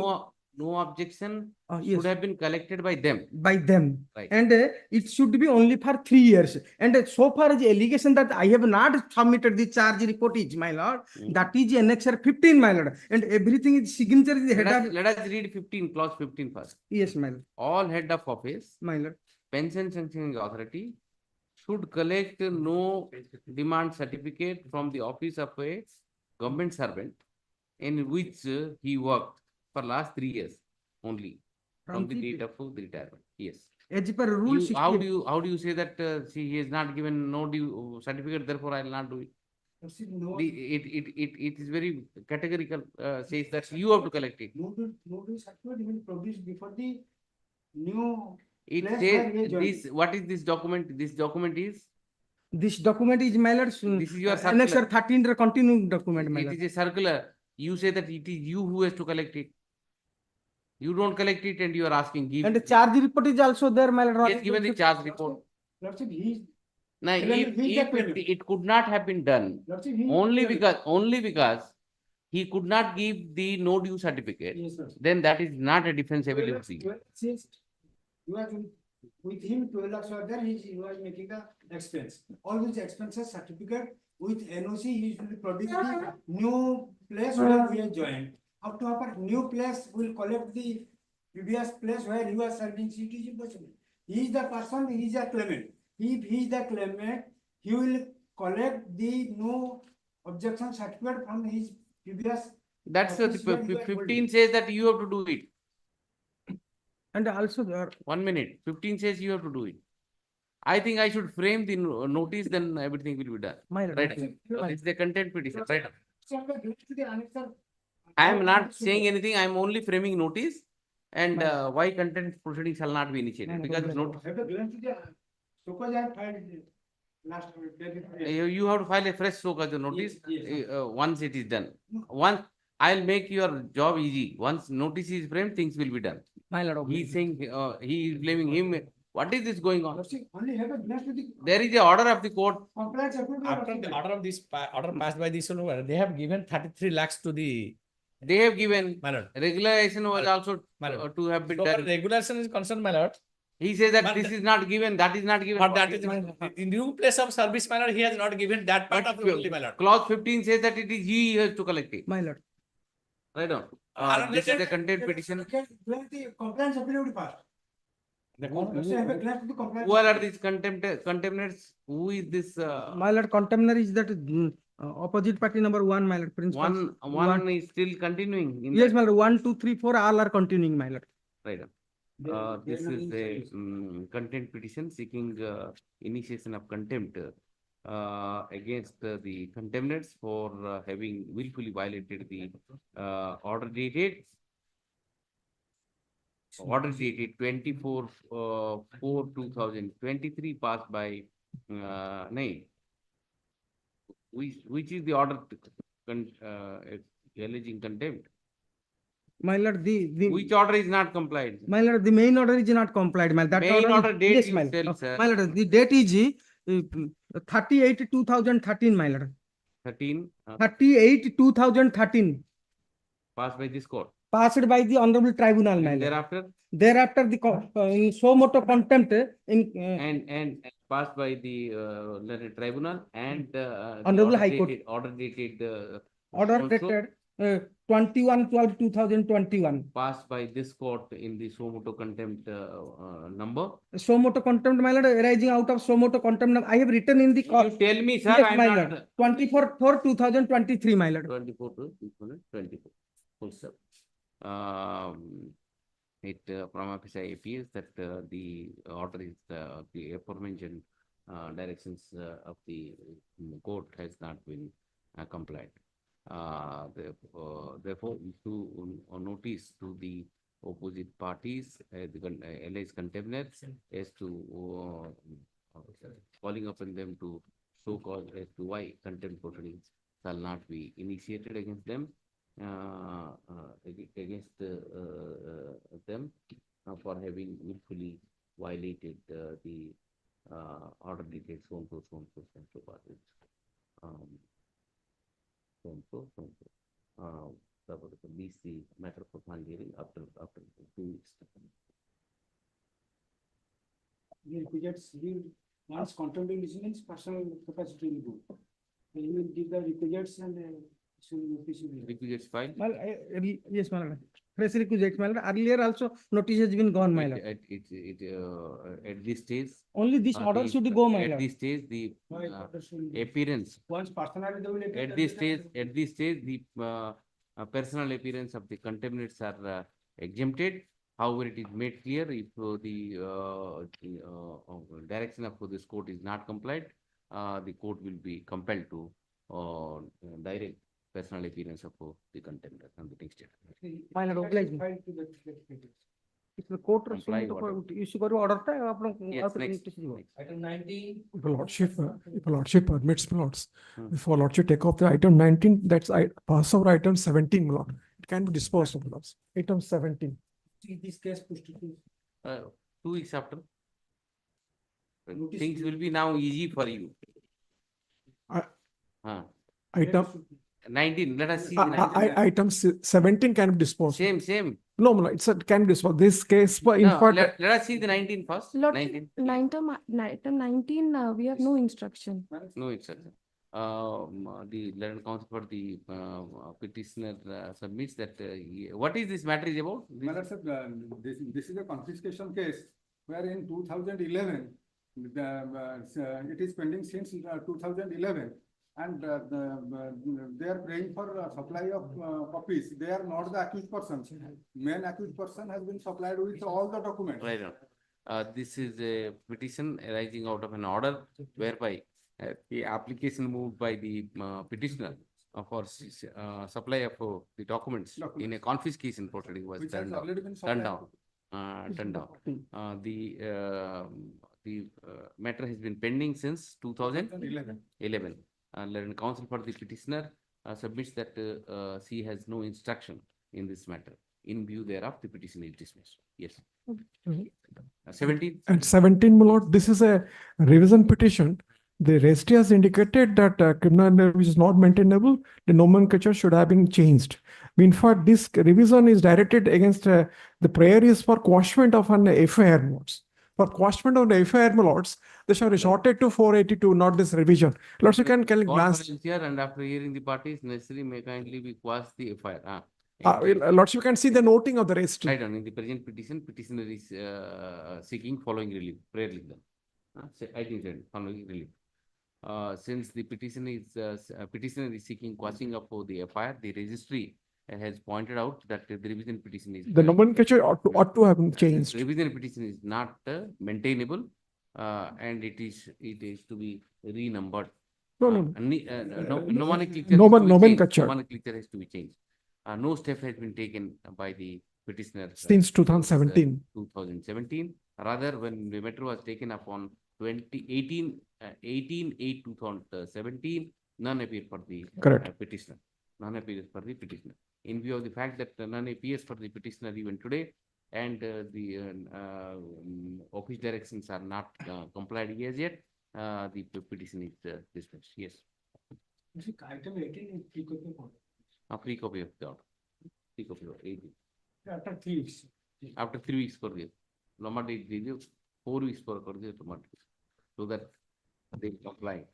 no objection yes. should have been collected by them. By them. Right. And it should be only for 3 years. And so far as the allegation that I have not submitted the charge report is, my lord, that is annexure 15, my lord. And everything is signature is the head of... Let us read 15, clause 15 first. Yes, my lord. All head of office, My lord. pension sanctioning authority should collect no demand certificate from the office of a government servant in which he worked for last 3 years only from the date of the retirement. Yes. As per rule 60. How do you say that he has not given no due certificate, therefore I will not do it? It is very categorical, says that you have to collect it. No due certificate will produce before the new. It says this. What is this document? This document is. This document is, my lord. This is your annexure 13 continuing document, my lord. It is a circular. You say that it is you who has to collect it. You don't collect it and you are asking. Give. And the charge report is also there, my lord. Yes, given the charge report. Now, if it could not have been done, only because he could not give the no due certificate, then that is not a defensible thing. You are with him 12 lakhs were there, he was making the expense. All these expenses certificate with NOC, he will produce the new place where he has joined. Up to our new place will collect the previous place where he was serving citizen. He is the person, he is a claimant. If he is the claimant, he will collect the no objection certificate from his previous. That's the 15 says that you have to do it. And also there. 1 minute. 15 says you have to do it. I think I should frame the notice, then everything will be done. Right. It's the content petition. Right. I am not saying anything. I am only framing notice and why content proceedings shall not be initiated. Because notice. Suppose I filed You have to file a fresh show cause notice once it is done. Once I'll make your job easy. Once notice is framed, things will be done. My lord. He's saying he is blaming him. What is this going on? Only have a glass with the There is a order of the court. compliance approved by After the order of this, order passed by this, they have given 33 lakhs to the. They have given My lord. regulation was also My lord. to have been So far done. regulation is concerned, my lord. He says that But this is not given, that is not given. But that is, in new place of service, my lord, he has not given that part of the only, my lord. Clause 15 says that it is he has to collect it. My lord. Right on. Madam, This is let a contempt petition. the compliance affidavit passed. Let's say have a glass with the compliance. Who are these contemnants? Who is this? My lord, contemner is that opposite party number 1, my lord. Principal. One is still continuing. In Yes, that- my lord. 1, 2, 3, 4 all are continuing, my lord. Right on. This is a contempt petition seeking initiation of contempt against the contemnants for having willfully violated the order dated 24/4/2023 passed by which is the order alleging contempt. My lord, the Which order is not complied? my lord, the main order is not complied, my lord. That Main order date yes, you my tell, lord. sir. My lord, the date is 38/2013, my lord. 13 38/2013, passed by this court. passed by the honorable tribunal, my And lord. thereafter Thereafter, the in so moto contempt in and passed by the learned tribunal and the Honorable order High Court. dated- Order dated order also dated 21/12/2021. passed by this court in the so moto contempt number. So moto contempt, my lord, arising out of so moto contempt. I have written in the You tell me, sir, yes, I am my not. lord. 24/4/2023, my lord. 24 to 2024. Full stop. It prima facie appears that the order is the aforementioned directions of the court has not been complied. Therefore, issue notice to the opposite parties, the alleged contemnants, as to calling upon them to so cause as to why contempt proceedings shall not be initiated against them. Against them for having willfully violated the order dated so and so. Release the matter for final hearing after 2 weeks. The requisites will once contempt decisions, personal capacity will go. He will give the requisites and Requisites file. Well, yes, my lord. Fresh requisites, my lord. Earlier also notice has been gone, my lord. At this stage. Only this order should go, my At lord. this stage, the appearance. Once personality. At this stage, the personal appearance of the contemnants are exempted. However, it is made clear if the direction of this court is not complied, the court will be compelled to direct personal appearance of the contender on the next date. My lord, oblige me. If the court Comply whatever. issue करो order था आप Yes, next. Item 19. If a lordship permits, my lords, if a lordship take off the item 19, that's pass over item 17, my lord. It can be disposed of, my lords. Item 17. This case pushed to 2 weeks after. Things will be now easy for you. Item 19, let us see. the 19. item 17 can be disposed. Same. No, it can be disposed. This case, in No, fact, let us see the 19 first. Lord, 19. item 19, we have no instruction. No instruction. The learned counsel for the petitioner submits that what is this matter is about? This is a confiscation case where in 2011 it is pending since 2011 and they are praying for supply of copies. They are not the accused persons. Main accused person has been supplied with all the documents. Right on. This is a petition arising out of an order whereby the application moved by the petitioner for supply of the documents in a confiscation proceeding was Which turned has already been down. supplied. The the matter has been pending since 2011. Learned counsel for the petitioner submits that she has no instruction in this matter. In view thereof, the petition is dismissed. Yes. 17. And 17, my lord, this is a revision petition. The registry has indicated that criminal narrative is not maintainable. The nomenclature should have been changed. In fact, this revision is directed against the prayer is for quashment of an FIR, my lords. For quashment of the FIR, my lords, they shall resorted to 482, not this revision. Lords, you can glance. Here and after hearing the parties, necessary may kindly be quashed the FIR. Lords, you can see the noting of the registry. Right on. In the present petition, petitioner is seeking following relief, prayer leave them. I think that following relief. Since the petitioner is seeking quashing of the FIR, the registry has pointed out that the revision petition is The nomenclature ought to have been changed. revision petition is not maintainable, and it is to be renumbered. Nomenclature has to be changed. No step has been taken by the petitioner Since 2017. 2017. Rather, when the matter was taken up on 18/8/2017, none appeared for the petitioner. None appears for the petitioner. In view of the fact that none appears for the petitioner even today, and the office directions are not complied as yet, the petition is dismissed. Yes. Item 18 is pre-copy of order. Free copy of the order. Free copy of 18. After 3 weeks. After 3 weeks for the Loma date, 4 weeks for the so that they comply.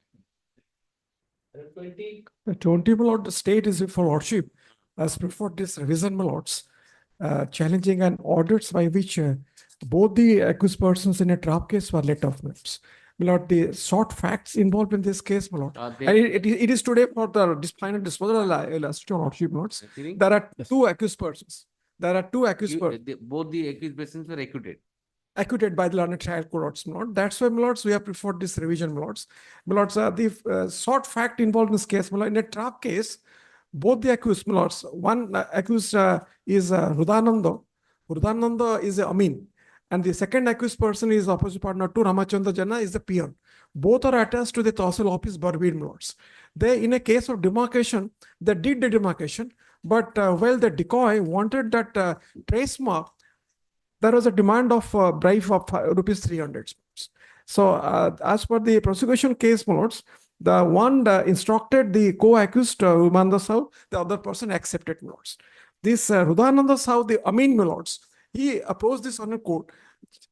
20, my lord, the state is for lordship as preferred this revision, my lords, challenging an orders by which both the accused persons in a trap case were let off, my lords. My lord, the short facts involved in this case, my lord. And it is today for the final disposal, lordship, my lords. There are two accused persons. There are two accused persons. Both the accused persons were acquitted. Acquitted by the learned trial courts, my lord. That's why, my lords, we have preferred this revision, my lords. My lords, the short fact involved in this case, my lord, in a trap case, both the accused, my lords, one accused is Rudananda. Rudananda is Amin. And the second accused person is opposite partner to Ramachandra Jana is the peon. Both are attached to the Tahsil office, Barbeer, my lords. They, in a case of demarcation, they did the demarcation, but well, the decoy wanted that trace mark. There was a demand of bribe of rupees 300. So as per the prosecution case, my lords, the one instructed the co-accused Rudananda Sahu, the other person accepted, my lords. This Rudananda Sahu, the Amin, my lords, he approached this honor court,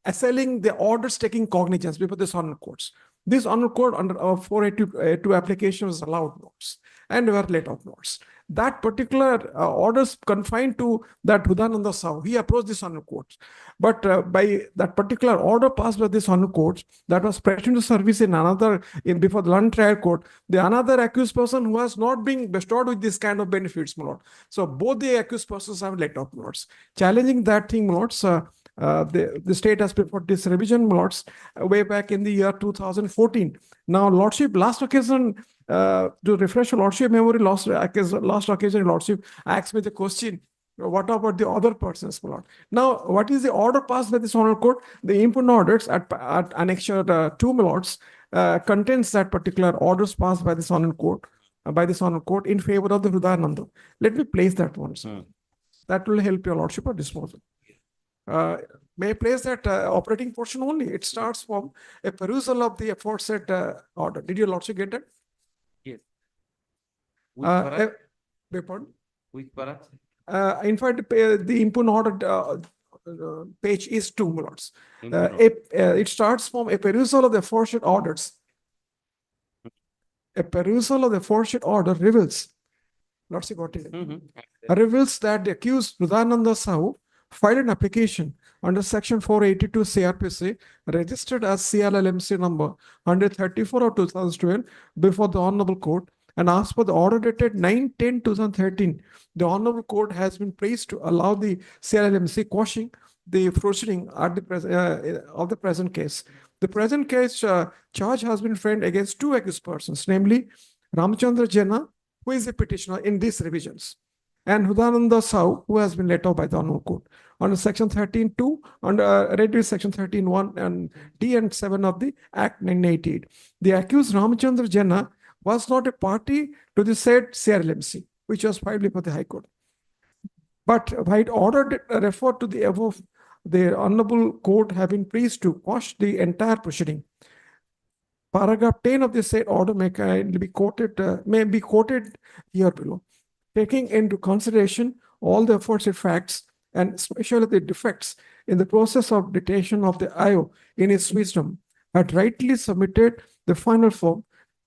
assailing the orders taking cognizance before this honor courts. This honor court under 482 application was allowed, my lords, and were let off, my lords. That particular orders confined to that Rudananda Sahu, he approached this honor court. But by that particular order passed by this honor court, that was placed into service in another, before the London trial court, the another accused person who has not been bestowed with this kind of benefits, my lord. So both the accused persons have let off, my lords. Challenging that thing, my lords, the state has preferred this revision, my lords, way back in the year 2014. Now, lordship, last occasion, to refresh lordship memory, last occasion, lordship asked me the question, what about the other persons, my lord? Now, what is the order passed by this honor court? The input orders at annexure 2, my lords, contains that particular orders passed by this honor court, in favor of the Rudananda. Let me place that one, sir. That will help your lordship or disposal. May I place that operating portion only? It starts from a perusal of the aforesaid order. Did your lordship get that? Yes. Which para? In fact, the input order page is 2, my lords. It starts from a perusal of the aforesaid orders. A perusal of the aforesaid order reveals, lordship got it, reveals that the accused Rudananda Sahu filed an application under section 482 CRPC registered as CLLMC number 134 of 2012 before the Hon'Ble Court, and as per the order dated 9/10/2013, the Hon'Ble Court has been pleased to allow the CLLMC quashing the proceeding at the of the present case. The present case charge has been framed against two accused persons, namely Ramachandra Jena, who is the petitioner in these revisions, and Hudananda Sau, who has been let off by the Honorable Court. Under Section 13(2), under read with Section 13(1) and D and 7 of the Act 1988. The accused Ramchandra Jena was not a party to the said CRLMC, which was filed before the High Court. But by order referred to the above, the Honorable Court have been pleased to quash the entire proceeding. Paragraph 10 of the said order may be quoted here below. Taking into consideration all the aforesaid facts and especially the defects in the process of detention of the IO in its wisdom, had rightly submitted the final form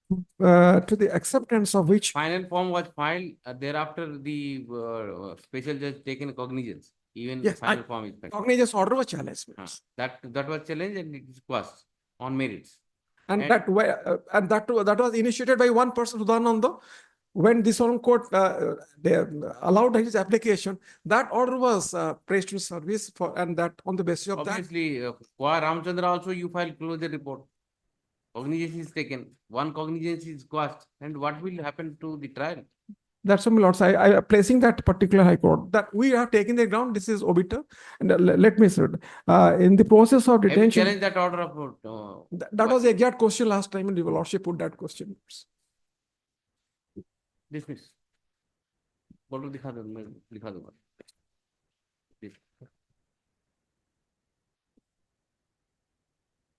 to the acceptance of which Final form was filed, thereafter the special judge taken cognizance. Even Yes, final form is pending. cognizance order was challenged. That was challenged and it is quashed on merits. And that was initiated by one person, Hudananda. When this Honorable Court they allowed his application, that order was placed to service for, and that on the basis of Obviously, Ramchandra also you filed closure report. Cognizance is taken. One cognizance is quashed. And what will happen to the trial? That's what, my lords, I placing that particular High Court that we have taken the ground. This is obiter, and let me say, in the process of detention. Challenge that order of. That was the exact question last time, and your lordship put that question. Dismiss. बोलो दिखा दो मैं लिखा दूंगा. Please.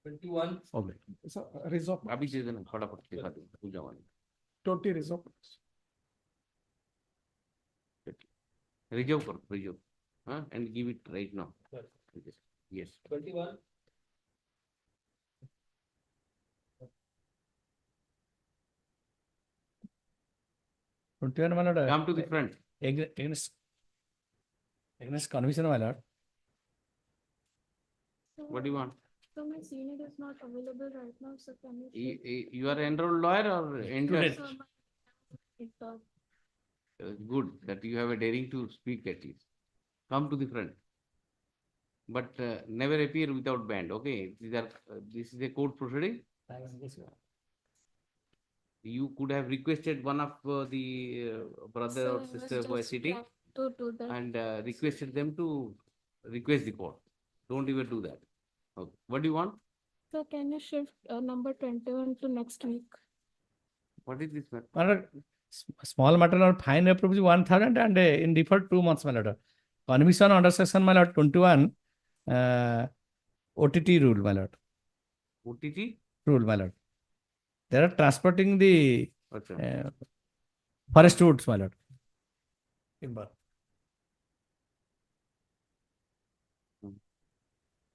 21. Okay. So resolve. अभी दे देना फटाफट लिखा दो पूजा वाले. 20 resolve. Reserve करो reserve. And give it right now. Yes. 21. My lord. Come to the front. Against conviction, my lord. What do you want? So my senior is not available right now, so can you? You are enrolled lawyer or intern? Good that you have a daring to speak at least. Come to the front. But never appear without band. Okay, this is a court proceeding. You could have requested one of the brother or sister who are sitting To do that. and requested them to request the court. Don't even do that. Okay. What do you want? So can you shift number 21 to next week? What is this matter? My lord, small matter or fine approved 1,000 and in deferred 2 months, my lord. Conviction under section, my lord, 21 OTT rule, my lord. OTT? Rule, my lord. They are transporting the forest woods, my lord. Timber.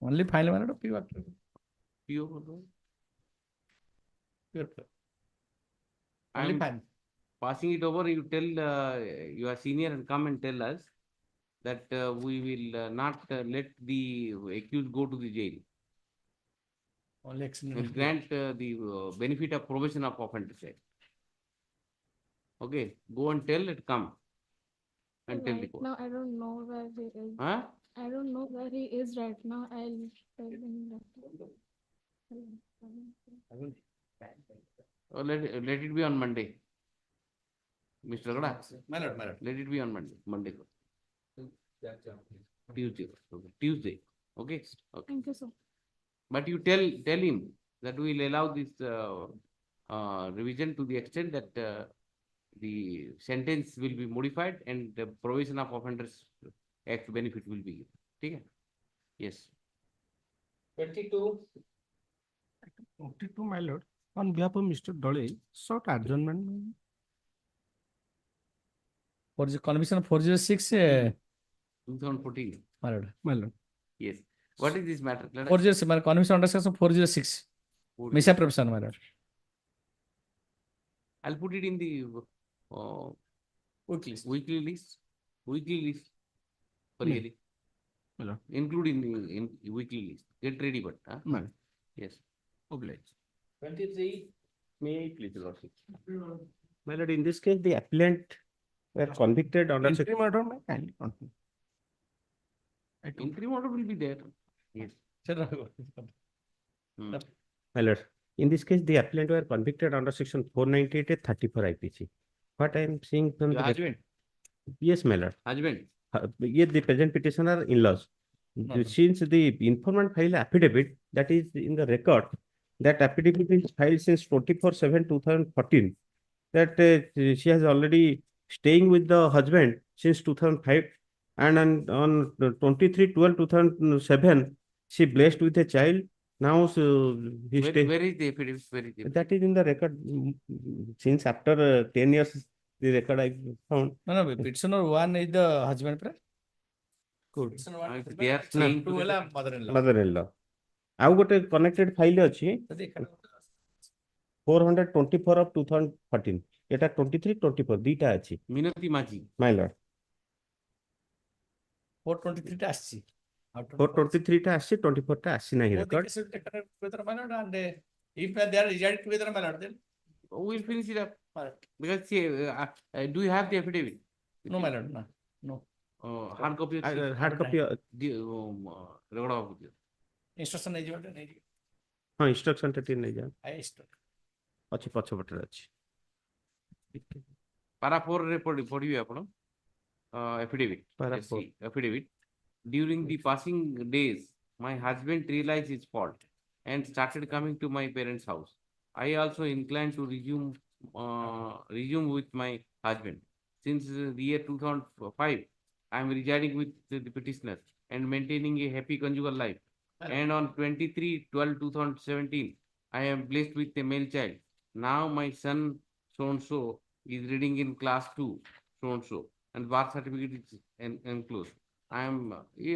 Only file, my lord, pure. Only I'm file. passing it over. You tell your senior and come and tell us that we will not let the accused go to the jail. Only We'll accident. grant the benefit of probation of offender side. Okay, go and tell it, come and tell the Right court. now, I don't know where he is. Huh? I don't know where he is right now. I'll tell him that. Or let it be on Monday. Mr. Ragada. My lord, my lord. Let it be on Monday. Tuesday. Okay. Thank you, sir. But you tell him that we will allow this revision to the extent that the sentence will be modified and the provision of offenders act benefit will be given. Okay? Yes. 22. 22, my lord. On behalf of Mr. Dole, short adjournment. For the conviction 406, 2014. my lord. My lord. Yes. What is this matter? Let us- 406, my conviction under section 406. Misapprehension, my lord. I'll put it in the Weekly list. weekly list. Weekly list. For Hmm. really. My lord. Include in weekly list. Get ready, but My lord. yes. Obliged. 23. May I please, Lordship? My lord, in this case, the appellant were convicted under section. Interim order, my kindly continue. Interim order will be there. Yes. My lord, in this case, the appellant were convicted under section 498 and 34 IPC. What I am seeing from the Yes, my lord. Husband. Yes, the present petitioner in-laws. Since the informant filed affidavit that is in the record, that affidavit is filed since 24/7/2014. That she has already staying with the husband since 2005, and on 23/12/2007 she blessed with a child. Now he Where is the affidavit? Where is the affidavit? that is in the record since after 10 years. The record I found. No, petitioner one is the husband, right? Good. Petitioner one husband, They are saying two ହେଲା mother-in-law. Mother-in-law. ଆଉ ଗୋଟେ connected file ଅଛି ଯଦି ଏକାଟା 424 of 2014. এটা 23/24 ଦିଟା ଅଛି. Minati Maji. My lord. 423 ଟା ଆସିଛି. 423 ଟା ଆସିଛି, 24 ଟା ଆସି ନାହିଁ Both the record. cases will take together, my lord, and if they are residing together, my lord, then We'll finish it up. Because see, do you have the affidavit? no, my lord, no. Hard copy. Hard copy. Record of Instruction ନେଇଯିବା ଟା ନେଇଯିବା. ହଁ instruction ଟା ଟିକେ ନେଇଯାଅ. ଅଛି ପଛପଟରେ ଅଛି. Para 4 ରେ ପଢିବେ ଆପଣ affidavit. Para Yes, 4. see, affidavit. During the passing days, my husband realized his fault and started coming to my parents' house. I also inclined to resume with my husband. Since the year 2005, I am residing with the petitioner and maintaining a happy conjugal life. And on 23/12/2017, I am blessed with a male child. Now my son so-and-so is reading in class 2 so-and-so, and birth certificate is enclosed. I am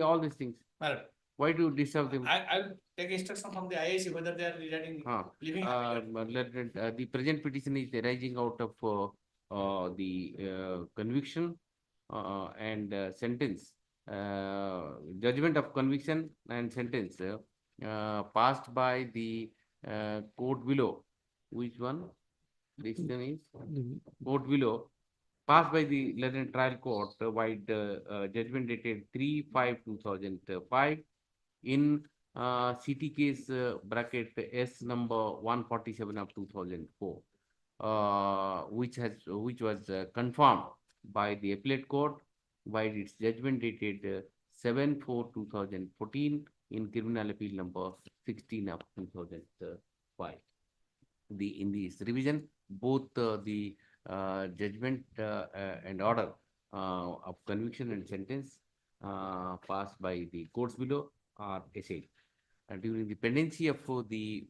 all these things. Madam, Why do you disturb them? I'll take instruction from the IAC whether they are residing, living. The present petition is arising out of the conviction and sentence, judgment of conviction and sentence passed by the court below. Which one? This one is court below, passed by the London Trial Court by the judgment dated 3/5/2005 in CT case bracket S number 147 of 2004, which was confirmed by the appellate court by its judgment dated 7/4/2014 in criminal appeal number 16 of 2005. In this revision, both the judgment and order of conviction and sentence passed by the courts below are essayed. During the pendency of the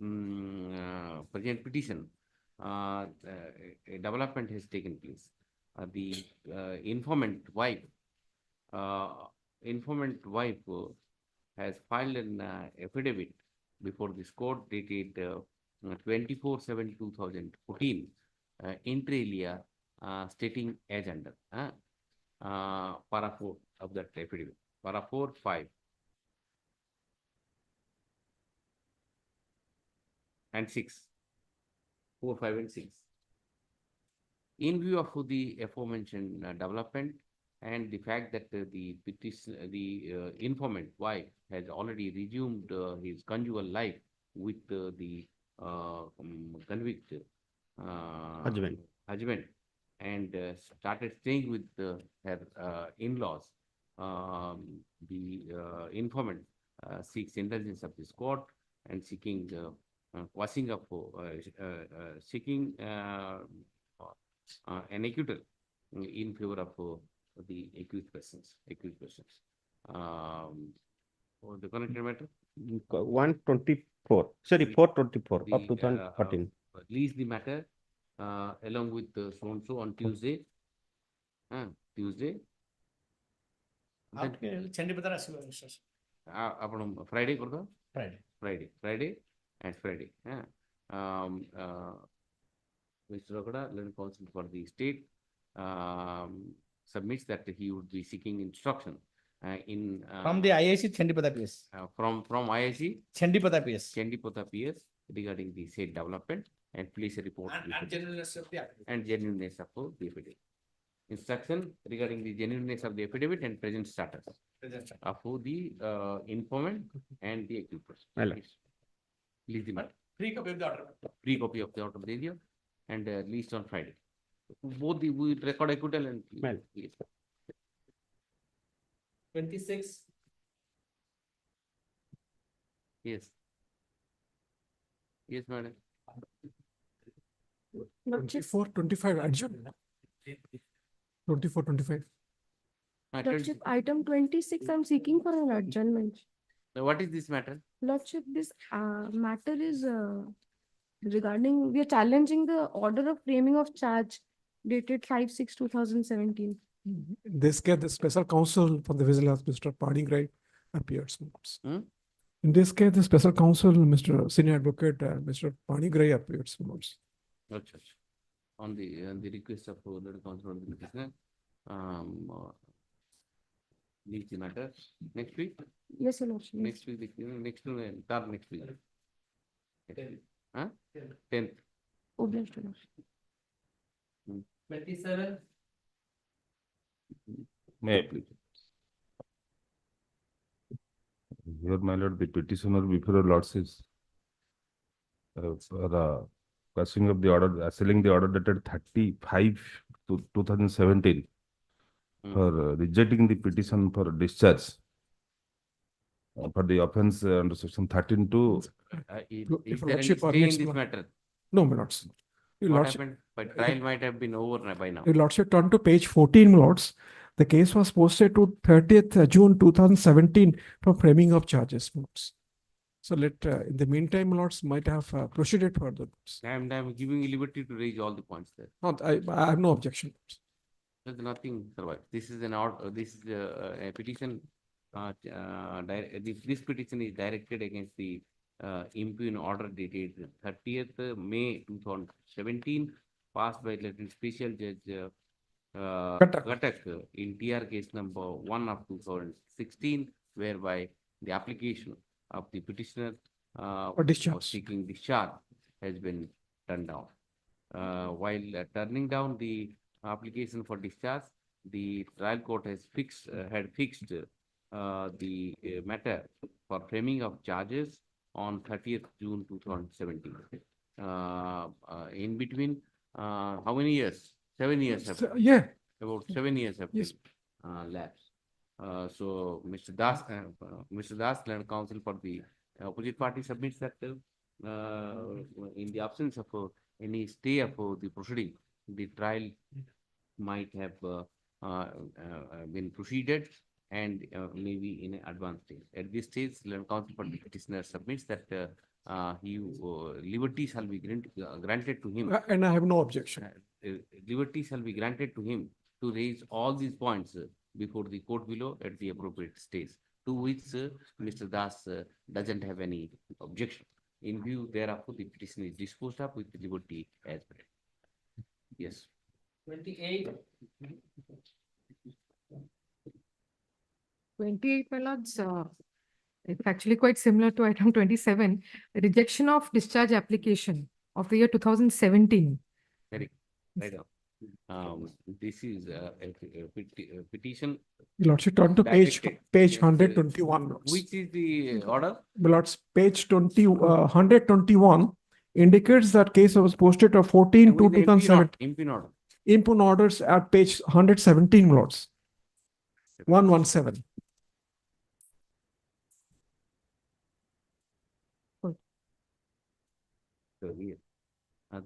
present petition, a development has taken place. The informant wife has filed an affidavit before this court dated 24/7/2014, inter alia, stating as under para 4 of that affidavit, para 4, 5 and 6, 4, 5 and 6. In view of the aforementioned development and the fact that the informant wife has already resumed his conjugal life with the convicted husband and started staying with her in-laws, the informant seeks indulgence of this court and seeking quashing of seeking an acquittal in favor of the accused persons. The connected matter 124. Sorry, 424 of 2014. Release the matter along with so-and-so on Tuesday. Tuesday. ଚଣ୍ଡୀପଦାର ଆସିବ instruction. ଆପଣ Friday କରିଦେବା. Friday and Friday. Mr. Ragada, Learning Counsel for the state, submits that he would be seeking instruction from the IAC Chandipata PS. From IAC Chandipata PS. Regarding the said development and police report And genuineness of the affidavit. And genuineness of the affidavit. Instruction regarding the genuineness of the affidavit and present status of the informant and the accused person. Release the matter. Free copy of the order. Free copy of the order and released on Friday. Both we record acquittal and 26. Yes. Yes, madam. 24, 25 adjourned. 24, 25. Lordship, item 26, I'm seeking for an adjournment. Now, what is this matter? Lordship, this matter is regarding, we are challenging the order of framing of charge dated 5/6/2017. In this case, the special counsel for the vigilance, Mr. Panigrai, appears. In this case, the special counsel, Mr. Senior Advocate, Mr. Panigrai appears. Achha, achha. On the request of the counsel of the petitioner, leave the matter next week. Yes, Your Lordship. Next week, next week. Huh? 10th. Obliged, Your Lordship. 27. May I please? Here, my lord, the petitioner before your lordship for passing of the order, sealing the order dated 35 to 2017 for rejecting the petition for discharge for the offense under section 13(2). Is there any stay in this matter? No, my lords. Your What lordship, happened? But trial might have been over by now. Your lordship, turn to page 14, my lords. The case was posted to 30th June 2017 for framing of charges, my lords. So let, in the meantime, my lords might have proceeded further. I'm giving you liberty to raise all the points there. Not, I have no objection. There's nothing survives. This is an order. This is a petition. This petition is directed against the imbue order dated 30th May 2017, passed by Lieutenant Special Judge Gatak in TR case number 1 of 2016, whereby the application of the petitioner for seeking discharge has been turned down. While turning down the application for discharge, the trial court has had fixed the matter for framing of charges on 30th June 2017. In between, how many years? 7 years have yeah. About 7 years have Yes. lapsed. So Mr. Das, Land Counsel for the opposite party submits that in the absence of any stay of the proceeding, the trial might have been proceeded and maybe in an advanced stage. At this stage, Land Counsel for the petitioner submits that liberty shall be granted to him. And I have no objection. Liberty shall be granted to him to raise all these points before the court below at the appropriate stage, to which Mr. Das doesn't have any objection. In view thereof, the petition is disposed of with liberty as per. Yes. 28. 28, my lords, it's actually quite similar to item 27, rejection of discharge application of the year 2017. Very right now. This is a petition. Your lordship, turn to page 121. Lords. Which is the order? My lords, page 121 indicates that case was posted on 14 to 2017. Impugn order. Impugn orders at page 117, my lords. 117. So here,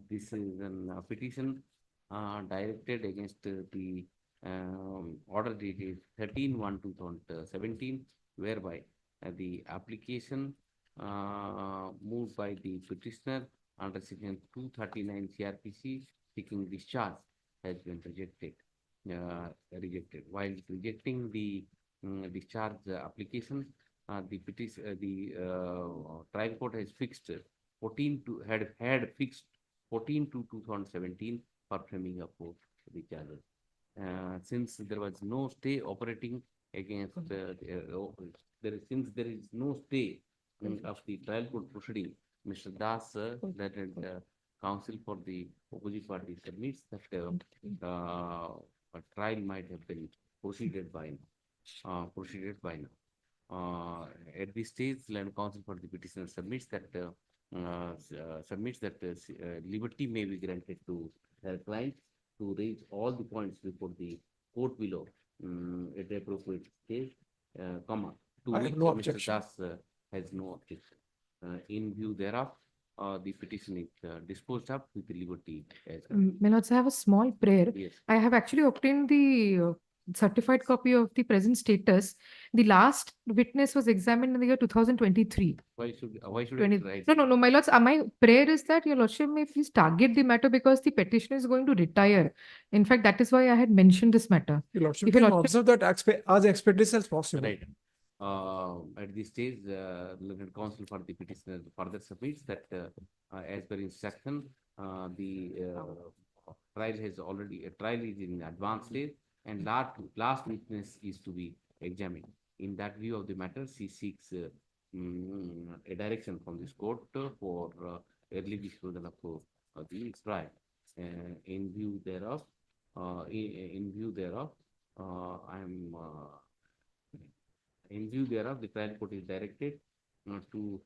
this is a petition directed against the order dated 13/1/2017, whereby the application moved by the petitioner under section 239 CRPC seeking discharge has been rejected. While rejecting the discharge application, the trial court has fixed 14 to had fixed 14 to 2017 for framing up the charges. Since there was no stay operating against since there is no stay of the trial court proceeding, Mr. Das, that counsel for the opposite party submits that a trial might have been proceeded by now. At this stage, Land Counsel for the petitioner submits that liberty may be granted to her client to raise all the points before the court below at the appropriate stage, comma, to I have which no Mr. objection. Das has no objection. In view thereof, the petition is disposed of with liberty. My lords, I have a small prayer. Yes. I have actually obtained the certified copy of the present status. The last witness was examined in the year 2023. Why should it 20 write? No, my lords, my prayer is that your lordship may please target the matter because the petitioner is going to retire. In fact, that is why I had mentioned this matter. Your lordship If your can lordship- observe that as expeditious as possible. Right. At this stage, learned counsel for the petitioner further submits that as per instruction, the trial is in advanced stage and last witness is to be examined. In that view of the matter, she seeks a direction from this court for early disposal of the trial. In view thereof, in view thereof, the trial court is directed to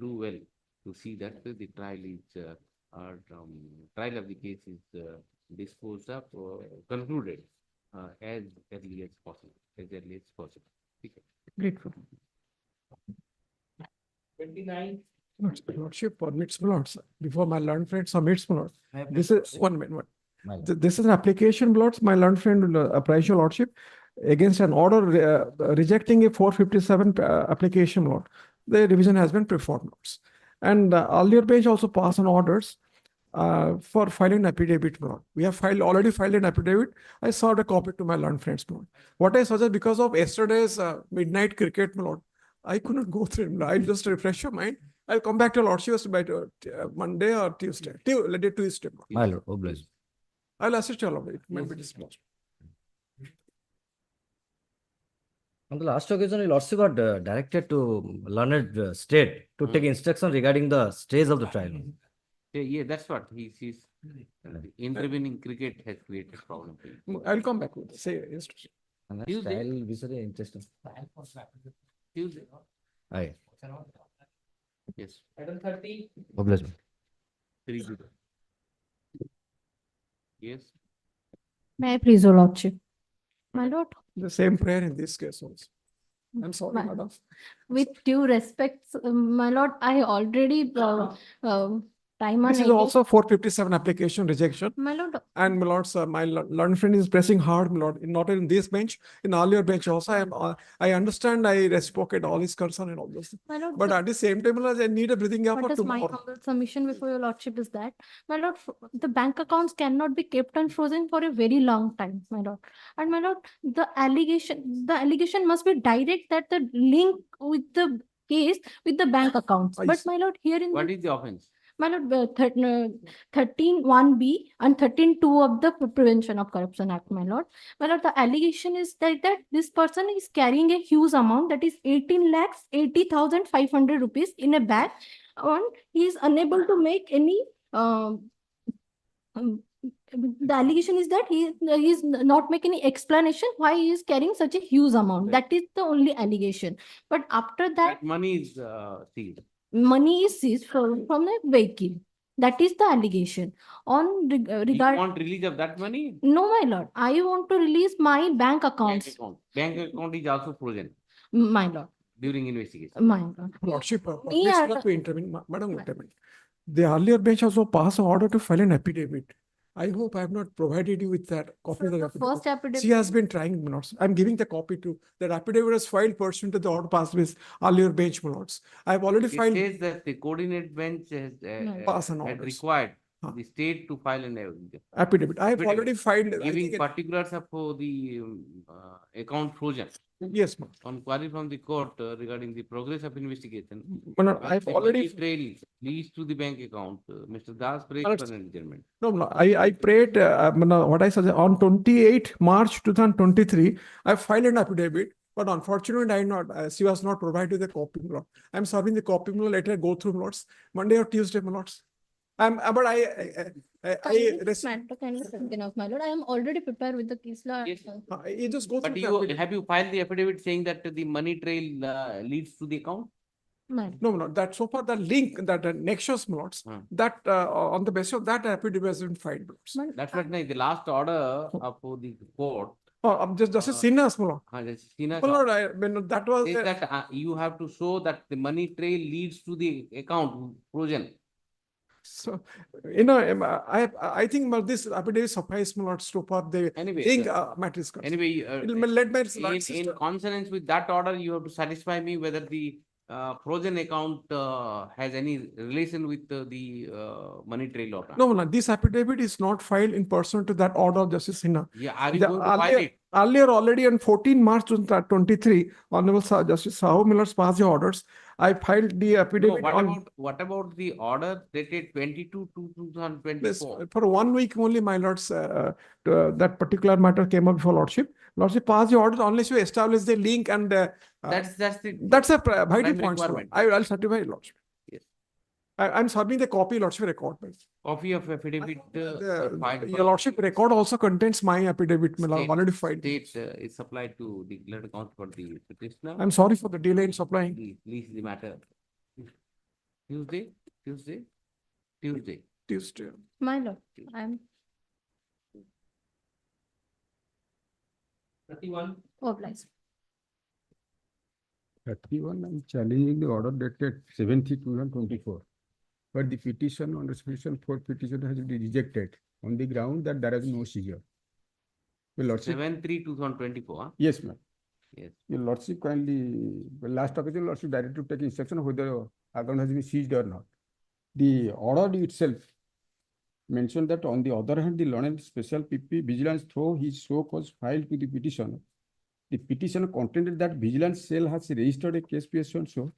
do well to see that the trial of the case is disposed of concluded as early as possible. Grateful. 29. Lordship permits, my lords, before my learned friend submits, my lord. This is 1 minute. This is an application, my lords. My learned friend will apprise your lordship against an order rejecting a 457 application, my lord. The revision has been performed, my lords. And earlier bench also passed on orders for filing an affidavit, my lord. We have already filed an affidavit. I served a copy to my learned friends, my lord. What I suggest, because of yesterday's midnight cricket, my lord, I couldn't go through. I'll just refresh your mind. I'll come back to lordship by Monday or Tuesday. Tuesday. My lord, obliged. I'll assist you all of it. It might be disclosed. On the last occasion, your lordship got directed to learned state to take instruction regarding the stage of the trial. Yeah, that's what he sees. Intervening cricket has created problem. I'll come back with say instruction. Tuesday. Trial will be interesting. Tuesday. Aye. Yes. Item 30. Obliged. Very good. Yes. May I please, your lordship? My lord, The same prayer in this case also. I'm sorry, My- madam. with due respect, my lord, I already time on This is also 457 application rejection. My lord, And my lords, my learned friend is pressing hard, my lord, not in this bench, in earlier bench also. I understand, I reciprocate all his concern and all those. my lord, But at the same time, my lords, I need a breathing gap what for is my tomorrow. humble submission before your lordship is that, my lord, the bank accounts cannot be kept on frozen for a very long time, my lord. And my lord, the allegation must be direct that the link with the case with the bank accounts. I But see. my lord, here in What the is the offense? my lord, 13(1)(b) and 13(2) of the Prevention of Corruption Act, my lord. My lord, the allegation is that this person is carrying a huge amount, that is 18,80,500 rupees in a bag, and he is unable to make any. The allegation is that he is not making any explanation why he is carrying such a huge amount. That is the only allegation. But after that, That money is seized. money is seized from the vehicle. That is the allegation. On You regard, want release of that money? no, my lord, I want to release my bank accounts, Bank account is also frozen my lord, during investigation. my lord. Lordship, Me please are- not to intervene, madam, wait a minute. The earlier bench also passed an order to file an affidavit. I hope I have not provided you with that copy of the affidavit. First affidavit. She has been trying, my lords. I'm giving the copy to, that affidavit was filed pursuant to the order passed with earlier bench, my lords. I have already It filed. says that the coordinate bench has Pass an had orders. required the state to file an Affidavit. I have affidavit already filed. I giving think particulars of the account frozen. Yes, ma'am. On query from the court regarding the progress of investigation. My lord, I've the already. money trail leads to the bank account. Mr. Das prays My lord, for an adjournment. No, I prayed, what I suggest, on 28 March 2023, I filed an affidavit, but unfortunately, she was not provided the copy, my lord. I'm serving the copy, my lord, later go through, my lords, Monday or Tuesday, my lords. But This matter can be taken off, my lord. I am already prepared with the case law. Yes. You just go But through the you affidavit. have you filed the affidavit saying that the money trail leads to the account? No, that so far the link, that nexus, my lords, that on the basis of that affidavit has been filed, my lords. That's what the last order of the court Justice Sinha's, my lord. Sinha My lord, I mean, that was. says that you have to show that the money trail leads to the account frozen. So, I think this affidavit suffice, my lord, to for the matter is concerned. Anyway, Let my in consonance with that order, you have to satisfy me whether the frozen account has any relation with the money trail or not. No, this affidavit is not filed in person to that order of Justice Sinha. Yeah, are you going to file it? Earlier, already on 14 March 2023, Honorable Justice Sahu Miller's passed the orders. I filed the affidavit. No, what about the order dated 22/2/2024? For 1 week only, my lords, that particular matter came up before lordship. Lordship passed the order unless you establish the link and that's a vital point. requirement. I'll certify lordship. Yes. I'm submitting the copy, lordship record. Copy of affidavit Your lordship record also contains my affidavit. Already filed. State is supplied to the declared account for the petitioner. I'm sorry for the delay in supplying. Please the matter. Tuesday. My lord, I'm 31. obliged. 31, I'm challenging the order dated 7/3/2024. But the petition on resolution for petition has been rejected on the ground that there is no seizure. Your lordship. 7/3/2024. Huh? Yes, ma'am. Yes. Your lordship kindly, last occasion, lordship directed to take instruction whether account has been seized or not. The order itself mentioned that on the other hand, the learned special PP vigilance through his show cause filed to the petitioner. The petitioner contended that vigilance cell has registered a case PSN show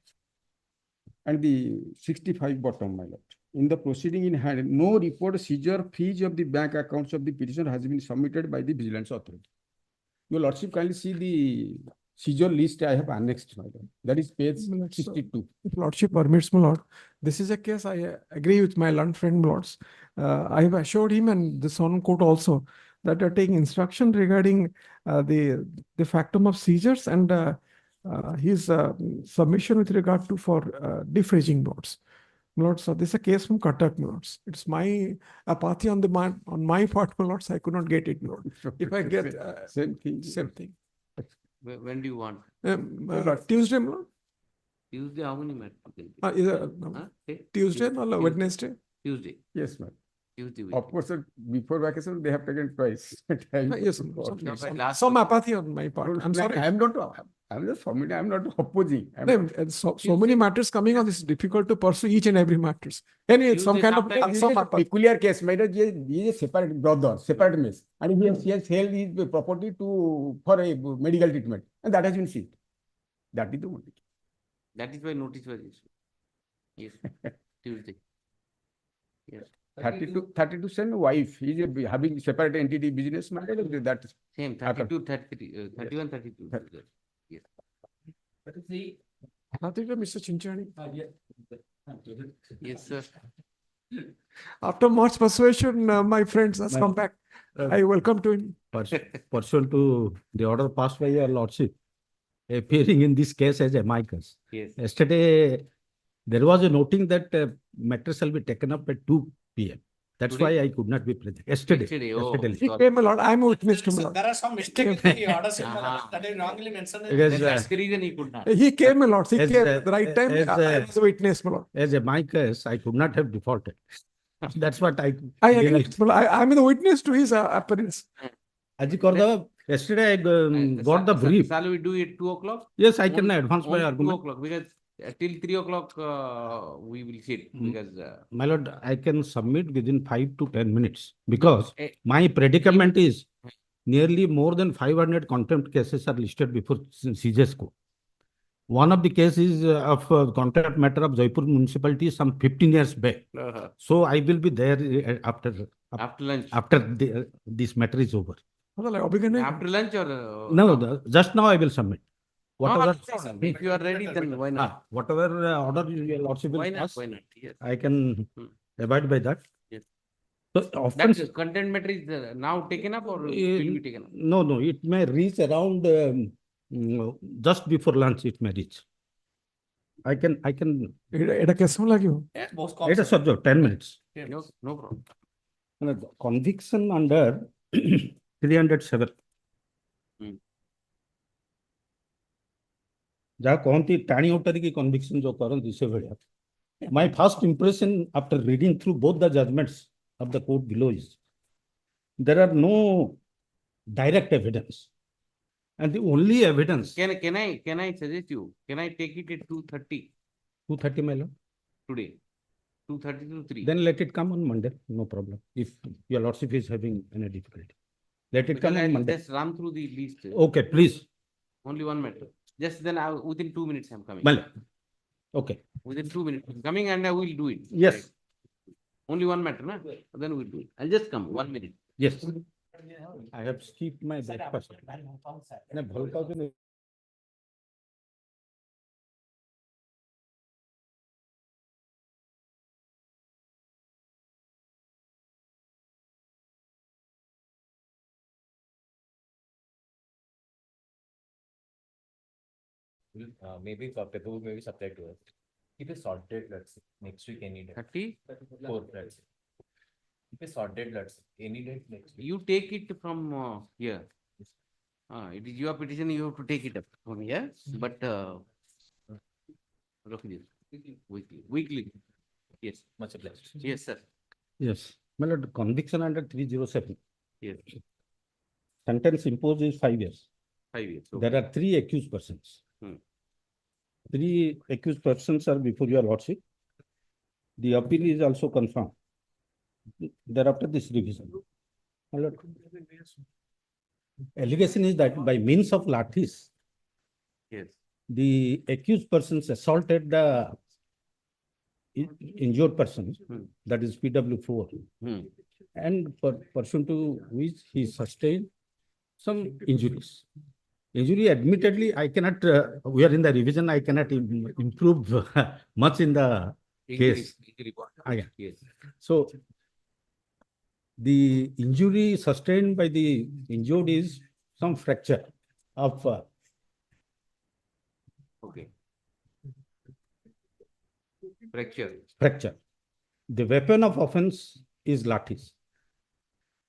and the 65 bottom, my lord. In the proceeding in hand, no report seizure fees of the bank accounts of the petitioner has been submitted by the vigilance authority. Your lordship kindly see the seizure list I have annexed, my lord. That is page 62. If lordship permits, my lord, this is a case I agree with my learned friend, lords. I have assured him and the Sovereign Court also that are taking instruction regarding the factum of seizures and his submission with regard to for defraging, lords. Lords, so this is a case from Cuttack, lords. It's my apathy on my part, lords. I could not get it, lord. If I get same thing. When do you want? Tuesday, lord. Tuesday, how many matters? Tuesday or Wednesday? Tuesday. Yes, ma'am. Tuesday. Of course, sir, before vacation, they have taken twice. Yes, some apathy on my part. I'm sorry. I'm just submitting. I'm not opposing. So many matters coming on. This is difficult to pursue each and every matters. Anyway, it's some kind of peculiar case. My lord, he is a separate brother, separate miss, and he has held his property for a medical treatment, and that has been seized. That is the only. That is why notice was issued. Yes, Tuesday. Yes. 32 same wife. He is having separate entity business. That is same 32, 33, 31, 32. Yes. Nothing, Mr. Chinchani. Yes, sir. After much persuasion, my friends has come back. I welcome to him. Pursuant to the order passed by your lordship, appearing in this case as amicus. Yes. Yesterday, there was a noting that matter shall be taken up at 2 p.m. That's Today? why I could not be present. Yesterday. Oh, He came a lot. I'm a witness to So there are some mistakes in the orders that is wrongly mentioned. Because, That's the reason he could not. He came a lot. He As, came at the right time. I was a witness, my lord. As amicus, I could not have defaulted. That's what I agree. realized. I'm the witness to his appearance. Yesterday I got the brief. Shall we do it 2 o'clock? Yes, I can advance my 2 argument. o'clock because till 3 o'clock we will sit because. My lord, I can submit within 5 to 10 minutes because my predicament is nearly more than 500 contempt cases are listed before CJ's court. One of the cases of contempt matter of Jaipur municipality some 15 years back. So I will be there after lunch. After this matter is over. After lunch or? No, just now I will submit. Whatever. If you are ready, then why not? Whatever order your lordship will pass, Why not? Yes. I can abide by that. Yes. So often, that content matter is now taken up or will be taken up? No, it may reach around just before lunch. It may reach. I can. It a subject 10 minutes. No problem. Conviction under 307. जहाँ कहती टाणी उतारी की conviction जो करती से भाया my first impression after reading through both the judgments of the court below is there are no direct evidence, and the only evidence. Can I suggest you? Can I take it at 2:30 2:30, my lord. today? 2:30 to 3. Then let it come on Monday. No problem. If your lordship is having any difficulty, let it come on Monday. Just run through the list. Okay, please. Only one matter. Just then within 2 minutes I'm coming. My lord. Okay. Within 2 minutes I'm coming and I will do it. Yes. Right. Only one matter, na? Then we'll do it. I'll just come 1 minute. Yes. I have skipped my breakfast. Maybe paperwork may be subject to it. Keep it sorted, let's say, next week any day. 34, let's say. Keep it sorted, let's say, any day next week. You take it from here. It is your petition, you have to take it up from here, but weekly. Yes. Much obliged. Yes, sir. Yes. My lord, conviction under 307. Yes. Sentence imposed is 5 years. 5 years. There are 3 accused persons. 3 accused persons are before your lordship. The appeal is also confirmed. Thereafter, this revision. My lord, allegation is that by means of lathis, yes, the accused persons assaulted the injured person, that is PW4, and pursuant to which he sustained some injuries. Injury, admittedly, I cannot, we are in the revision, I cannot improve much in the case. Yes. So, the injury sustained by the injured is some fracture of okay. Fracture. The weapon of offense is lathis.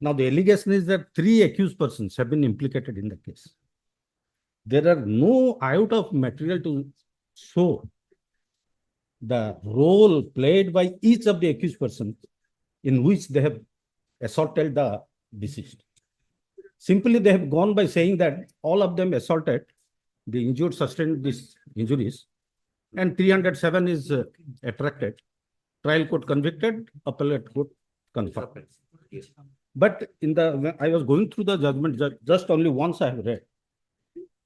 Now, the allegation is that 3 accused persons have been implicated in the case. There are no iota of material to show the role played by each of the accused persons in which they have assaulted the deceased. Simply, they have gone by saying that all of them assaulted, the injured sustained these injuries, and 307 is attracted. Trial court convicted, appellate court confirmed. Yes. But when I was going through the judgment, just only once I have read,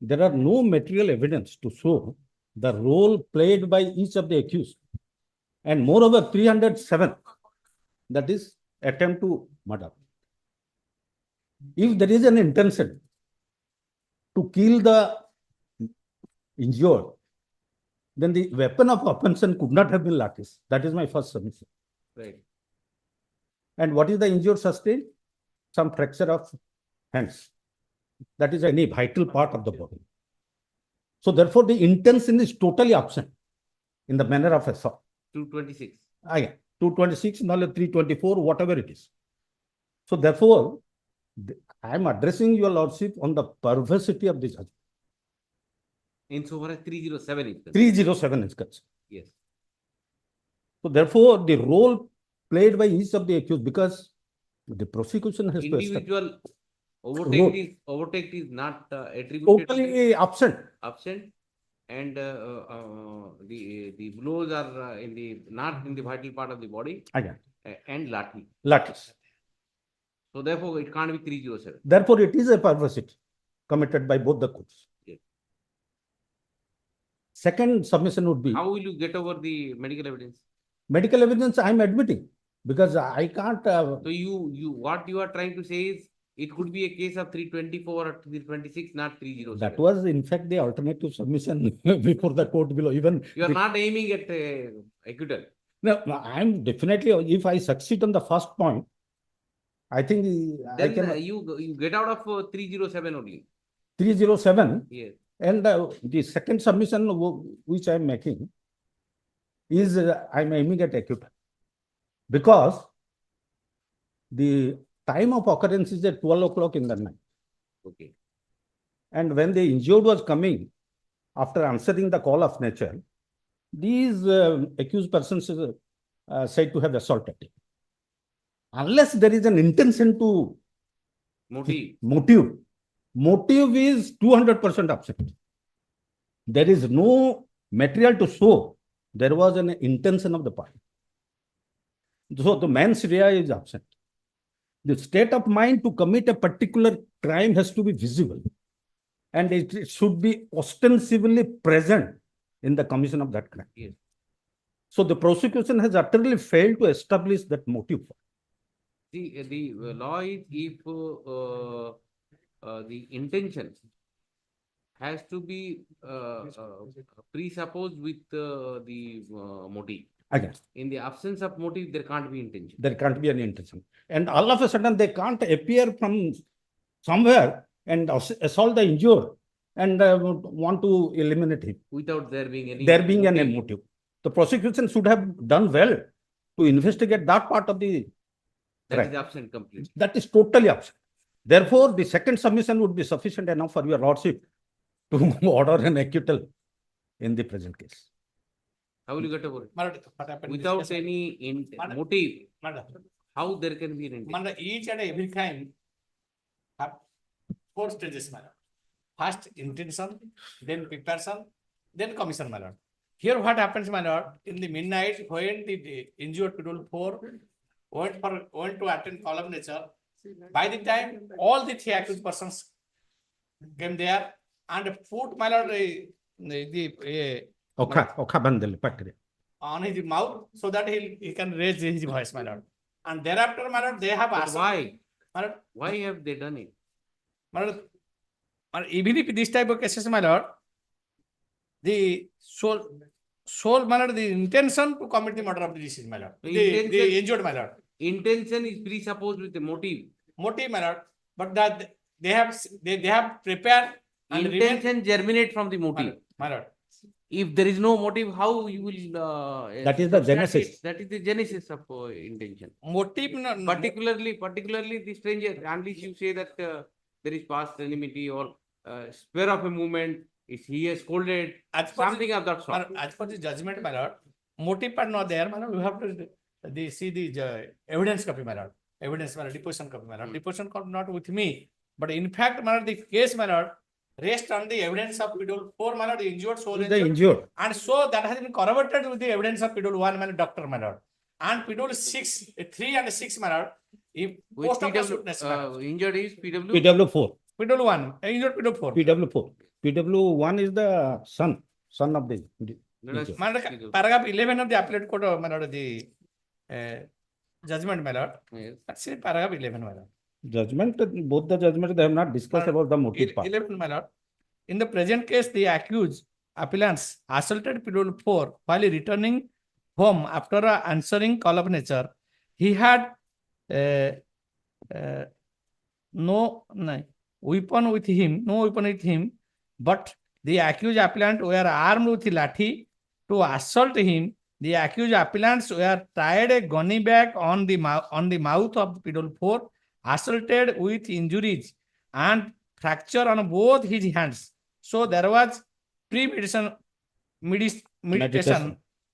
there are no material evidence to show the role played by each of the accused. And moreover, 307, that is attempt to murder. If there is an intention to kill the injured, then the weapon of offense could not have been lathis. That is my first submission. Right. And what is the injured sustained? Some fracture of hands. That is any vital part of the body. So therefore, the intention is totally absent in the manner of assault. 226. 226, not 324, whatever it is. So therefore, I am addressing your lordship on the perversity of the judgment. Insofar as 307 is concerned. 307 is concerned. Yes. So therefore, the role played by each of the accused, because the prosecution has to individual overtake is not attributed. Totally absent. And the blows are not in the vital part of the body. And lathis. So therefore, it can't be 307. Therefore, it is a perversity committed by both the courts. Yes. Second submission would be. How will you get over the medical evidence? Medical evidence I am admitting, because I can't. So what you are trying to say is it could be a case of 324 or 326, not 307. That was in fact the alternative submission before the court below. Even you are not aiming at acquittal. No, I am definitely. If I succeed on the first point, I think then I can. You get out of 307 only. 307. Yes. And the second submission which I am making is I am aiming at acquittal, because the time of occurrence is at 12 o'clock in the night. Okay. And when the injured was coming, after answering the call of nature, these accused persons is said to have assaulted him. Unless there is an intention to motive is 200% absent. There is no material to show there was an intention of the party. So the mens rea is absent. The state of mind to commit a particular crime has to be visible, and it should be ostensibly present in the commission of that crime. Yes. So the prosecution has utterly failed to establish that motive. The law is if the intention has to be presupposed with the motive. Again, in the absence of motive, there can't be intention. There can't be any intention. And all of a sudden, they can't appear from somewhere and assault the injured and want to eliminate him. Without there being any motive. The prosecution should have done well to investigate that part of the That crime. is absent completely. That is totally absent. Therefore, the second submission would be sufficient enough for your lordship to order an acquittal in the present case. How will you get over it? What happened? Without any motive, how there can be an intention? Each and every crime have 4 stages, my lord. First intention, then preparation, then commission, my lord. Here what happens, my lord, in the midnight when the injured people 4 went to attend call of nature, by the time all the 3 accused persons came there and put, my lord, On his mouth so that he can raise his voice, my lord. And thereafter, my lord, they have asked. Why? My lord, Why have they done it? my lord, even if this type of cases, my lord, the sole, my lord, the intention to commit the murder of the deceased, my lord, the injured, my lord. Intention is presupposed with the motive. Motive, my lord, but that they have prepared. And Intention germinate from the motive. My lord. If there is no motive, how you will? That is the genesis. That is the genesis of intention. Motive, particularly the stranger. Unless you say that there is past enmity or spur of a movement, is he has scolded, something of that sort. As per the judgment, my lord, motive are not there, my lord. We have to see the evidence copy, my lord. Evidence, my lord, deposition copy, my lord. Deposition copy not with me, but in fact, my lord, the case, my lord, rest on the evidence of Pedal 4, my lord, the injured soul. The injured. And so that has been corroborated with the evidence of Pedal 1, my lord, doctor, my lord. And Pedal 6, 3 and 6, my lord. If post of witness, injured is PW? PW4. Pedal 1, injured Pedal 4. PW4. PW1 is the son of the. Paragraph 11 of the appellate court, my lord, the judgment, my lord. Yes. That's it, paragraph 11, my lord. Judgment, both the judgment, they have not discussed about the motive part. 11, my lord. In the present case, the accused appellants assaulted Pedal 4 while returning home after answering call of nature. He had no weapon with him, but the accused appellant were armed with lathi to assault him. The accused appellants were tied a gunny bag on the mouth of Pedal 4, assaulted with injuries and fracture on both his hands. So there was premeditation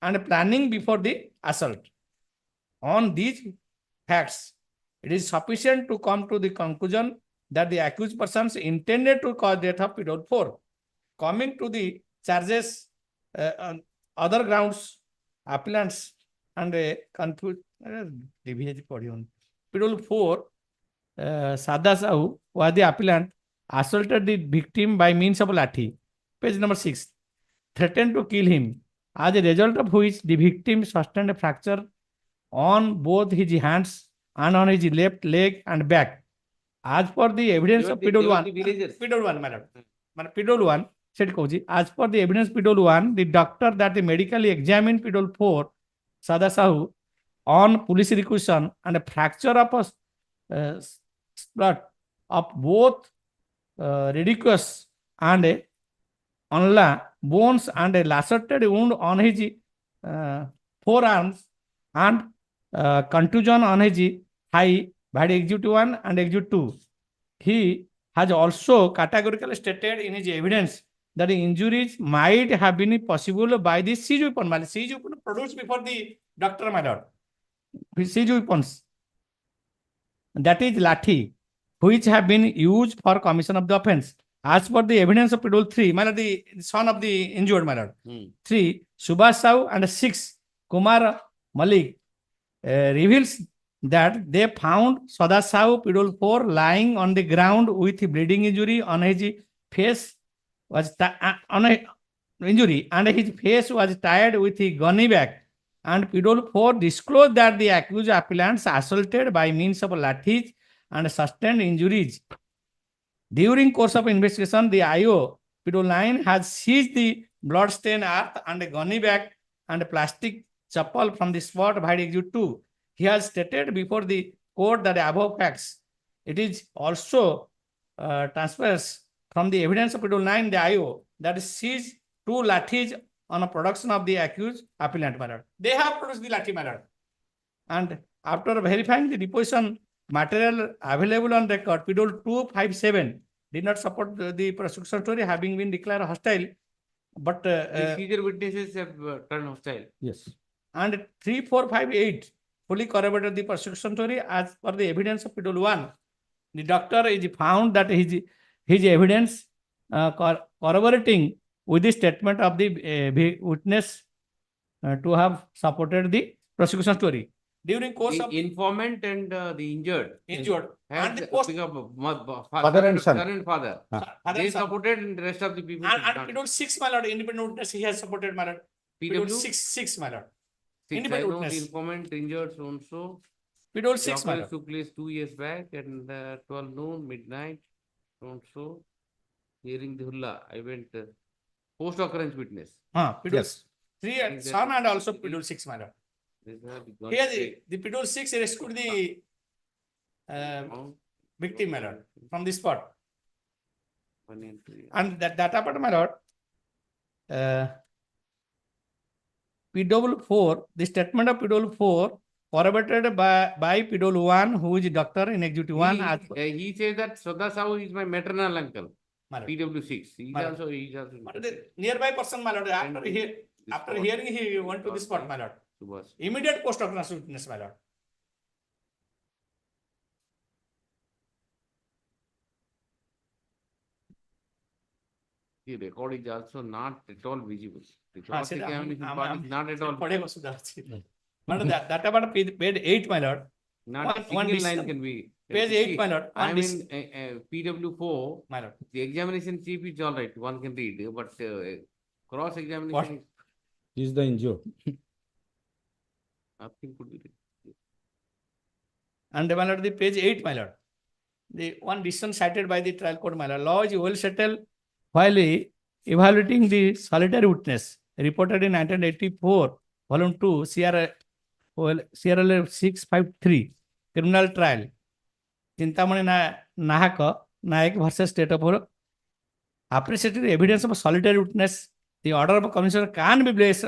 and planning before the assault. On these facts, it is sufficient to come to the conclusion that the accused persons intended to cause death of Pedal 4. Coming to the charges, other grounds, appellants and Pedal 4, Sada Sahu was the appellant, assaulted the victim by means of lathi. Page number 6. Threatened to kill him, as a result of which the victim sustained a fracture on both his hands and on his left leg and back. As per the evidence of Pedal 1, madam. Pedal 1, said Koji, as per the evidence Pedal 1, the doctor that medically examined Pedal 4, Sada Sahu, on police requisition and a fracture of a splat of both radicus and onla bones and a lacerated wound on his forearms and contusion on his high by exhibit 1 and exhibit 2. He has also categorically stated in his evidence that the injuries might have been possible by the siege weapon. My lord, siege weapon produced before the doctor, my lord. Siege weapons. That is lathi, which have been used for commission of the offense. As per the evidence of Schedule 3, my lord, the son of the injured, my lord. 3, Subhash Sahu, and 6, Kumar Malik reveals that they found Sadash Sahu, Schedule 4, lying on the ground with bleeding injury on his face was on a injury, and his face was tied with a gunny bag. And Schedule 4 disclosed that the accused appellants assaulted by means of lathis and sustained injuries. During course of investigation, the IO Schedule 9 has seized the bloodstained earth and a gunny bag and a plastic chappal from the spot by Exhibit 2. He has stated before the court that the above facts. It is also transfers from the evidence of Schedule 9, the IO, that seized 2 lathis on a production of the accused appellant, my lord. They have produced the lathi, my lord. And after verifying the deposition material available on record, Schedule 257 did not support the prosecution story, having been declared hostile. But the seizure witnesses have turned hostile. Yes. And 3458 fully corroborated the prosecution story as per the evidence of Schedule 1. The doctor is found that his evidence corroborating with the statement of the witness to have supported the prosecution story. During course The of informant and the injured and the had post Father and son. son and father. Father They and son. supported, and the rest of the people. And did not. Schedule 6, my lord, independent witness he has supported, my lord. Schedule PW? 6, my lord. Six, I Independent know the witness. informant injured so and so. Schedule The 6, my occurrence lord. took place 2 years back and 12 noon, midnight, so and so. Hearing the hulla, I went post occurrence witness. Schedule Yes. 3 and son and also Schedule 6, my lord. These are the Here the Schedule 6 rescued the victim, my lord, from the spot. 1 and 2. And that apart, my lord, P4, the statement of P4 corroborated by P1, who is a doctor in Exhibit 1. He says that Sadash Sahu is my maternal uncle. My lord. PW6. He's My lord. also. But the nearby person, my lord, after hearing, he went to the spot, my lord. Subhash. Immediate post occurrence witness, my lord. The record is also not at all visible. The हाँ, cross examination part is not at all. पढ़ेगा सुधार से. My lord, that about page 8, my lord. Not a single line can be. Page 8, my lord. I mean, PW4. My lord. The examination chief is all right. One can read, but cross examination. He is the injured. Nothing could be read. And my lord, the page 8, my lord. The one decision cited by the trial court, my lord. Law is well settled while evaluating the solitary witness reported in 1984, volume 2, CRL 653, criminal trial. Chintamani Nayak versus State of Orissa. Appreciating the evidence of a solitary witness, the order of a commissioner can be based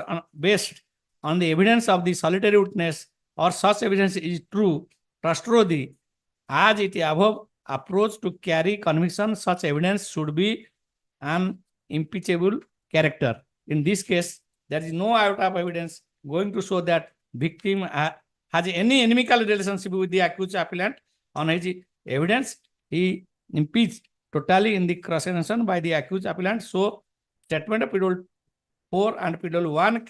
on the evidence of the solitary witness, or such evidence is trustworthy, as it above approach to carry conviction. Such evidence should be an impeachable character. In this case, there is no iota of evidence going to show that victim has any inimical relationship with the accused appellant. On his evidence, he impeached totally in the cross-examination by the accused appellant. So, statement of Schedule 4 and Schedule 1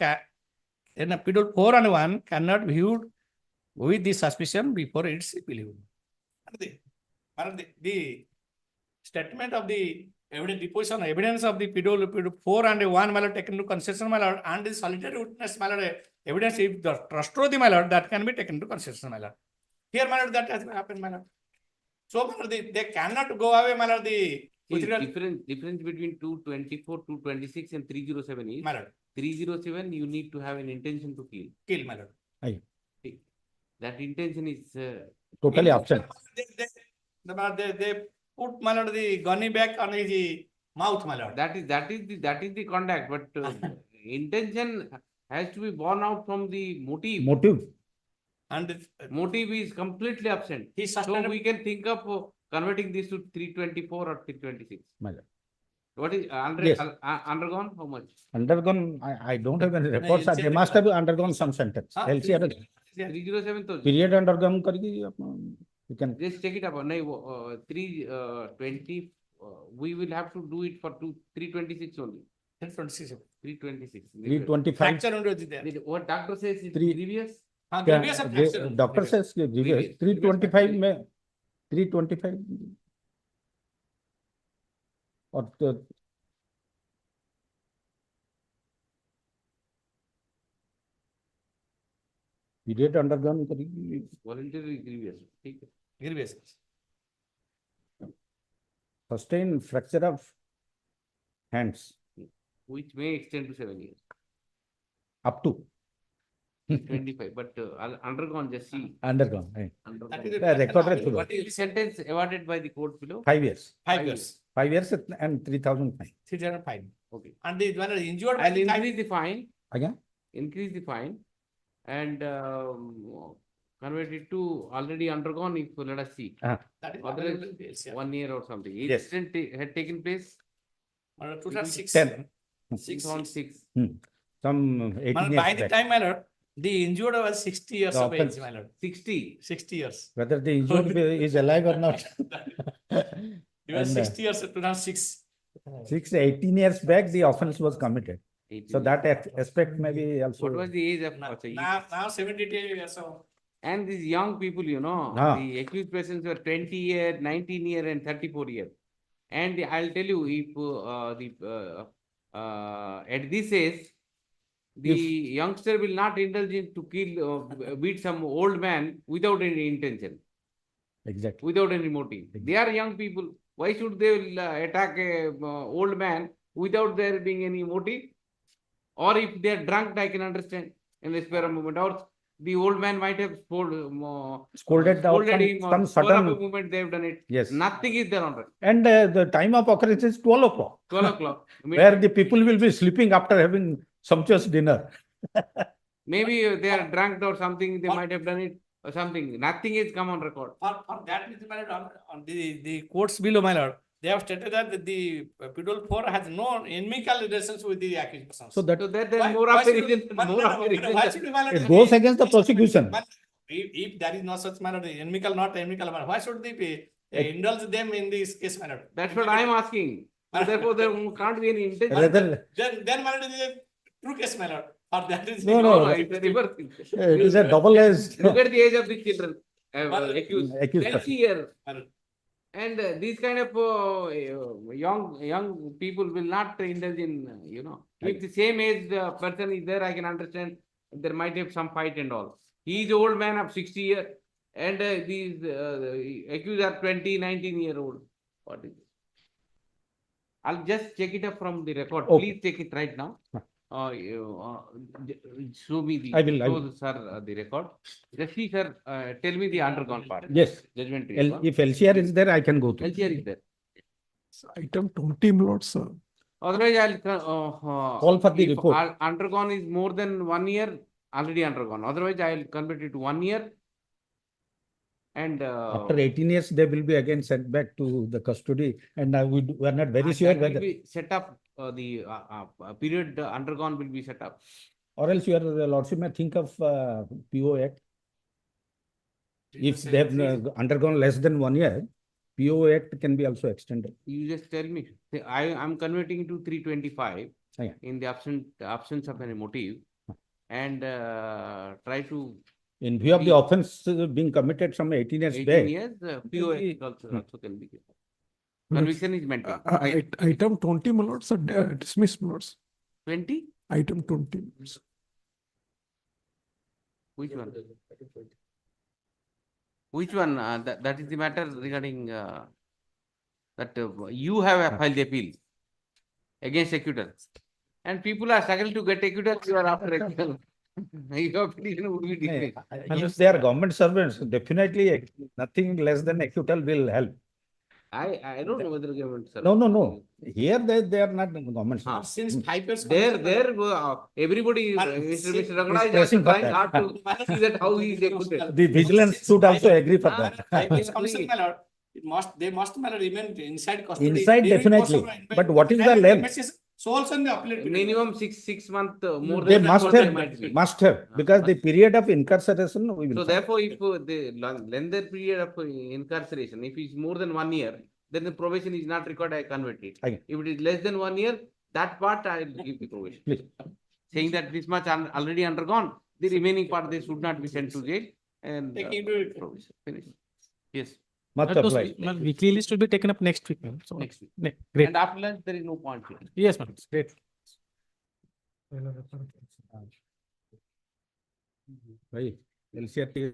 Schedule 4 and 1 cannot be viewed with the suspicion before it's believed. The statement of the deposition evidence of the Schedule 4 and 1 my lord, taken into consideration, my lord, and the solitary witness, my lord, evidence if the trustworthy, my lord, that can be taken into consideration, my lord. Here, my lord, that has happened, my lord. So, my lord, they cannot go away, my lord. The difference between 224, 226 and 307 is, my lord, 307 you need to have an intention to kill. Kill, my lord. Aye. That intention is Totally absent. They put, my lord, the gunny back on his mouth, my lord. That is the conduct, but intention has to be born out from the motive. Motive. And motive is completely absent. So we can think of converting this to 324 or 326. My lord. What is Yes. undergone? How much? Undergone, I don't have any reports. They must have undergone some sentence. LCR 307,000. period undergone करके you can. Just check it up. No, 320. We will have to do it for 326 only. 326. 326. 325. Fracture only was there. What doctor says is Three- previous. Previous and fracture. Doctor says previous 325 में 325 और period undergone करेगी Voluntary grievous. ठीक है. Grievous. sustain fracture of hands Which may extend to 7 years. up to 25. But undergone, just see. undergone. Undergone. That is Yeah, record What rate is the sentence awarded by the court below? 5 years. 5 years. 5 years and 3,000 fine. 3,000 fine. Okay. And the one is injured. I'll increase the fine. Again? Increase the fine and convert it to already undergone if let us see. That is Otherwise, 1 year or something. Yes. Incident had taken place 2006. 10. 2006. Some 18 By years the back. time, my lord, the injured was 60 years The of age, offense- my lord. 60. 60 years. Whether the injured is alive or not. He was And, 60 years, 2006. 18 years back, the offense was committed. 18 So that aspect may be also. What was the age of Now 72 years old. And these young people, Ah. the accused persons were 20 year, 19 year and 34 year. And I'll tell you, if at this age, the youngster will not indulge in to kill, beat some old man without any intention, Exactly. without any motive. They are young people. Why should they attack a old man without there being any motive? Or if they are drunk, I can understand in the spare moment. Or the old man might have Scolded scolded some- him, some or spur of a sudden- moment they have done it. Yes. Nothing is there on record. And the time of occurrence is 12 o'clock. 12 o'clock. Where the people will be sleeping after having sumptuous dinner. Maybe they are drunk or something, they might have done it or something. Nothing is come on record. For that reason, my lord, on the courts below, my lord, they have stated that the Pedal 4 has no inimical relations with the accused persons. So that So that there Why- is more why of a should- reason. but- More of a reason. Why should we, my lord, it goes against the prosecution. If there is no such manner, the inimical, not inimical, why should they indulge them in this case, my lord? That's what I am asking. So therefore, there can't be any intention. Rather, Then my lord, it is a true case, my lord. Or that is No, it's a reverse. it is a double-edged. Look at the age of the children. Accused. Accused 20 years. Well, And these kind of young people will not indulge in, if the same age person is there, I can understand there might have some fight and all. He is old man of 60 years and these accused are 20, 19-year-old. What is it? I'll just check it up from the record. Okay. Please take it right now. Show me the, I will. show sir the record. Just see sir, tell me the undergone part. Yes. Judgment. If LCR is there, I can go through. LCR is there. Item 20, my lord, sir. Otherwise, I'll Call for the if report. undergone is more than 1 year, already undergone. Otherwise, I'll convert it to 1 year. And After 18 years, they will be again sent back to the custody, and we are not very sure that will whether, be set up. The period undergone will be set up. or else your lordship may think of PO Act. If they have undergone less than 1 year, PO Act can be also extended. You just tell me. I am converting to 325 Yeah. in the absence of any motive, and try to. In view of the offense being committed from 18 years 18 back. years, PO Act also can be given. Conviction is maintained. Item 20, my lord, sir, dismissed, my lords. 20? Item 20. Which one? Which one? That is the matter regarding that you have filed the appeal against accuser. And people are struggling to get accuser, you are after accuser. Your petition would be dismissed. If they are government servants, definitely nothing less than acquittal will help. I don't know whether government. No. Here they are not government servants. Since 5 years. Everybody, Mr. Raghunath is pressing also for trying hard to see that how he is acquitted. The vigilance should also agree for that. 5 years commission, my lord. they must remain inside custody. Inside during course definitely, of- but what is the Then length? MSS So also in the appellate period. Minimum six month more They than must that have, might be. must have, because the period of incarceration, we will. So find. therefore, if the lengther period of incarceration, if it's more than 1 year, then the probation is not required, I convert it. Again. If it is less than 1 year, that part I will give the probation. Please. Saying that this much already undergone, the remaining part they should not be sent to jail and Taking into probation. Finish. Yes. Must Those apply. weekly list will be taken up next week, ma'am. So, Next week. Great. And after lunch, there is no point here. Yes, ma'am. Great. Bhai, LCRT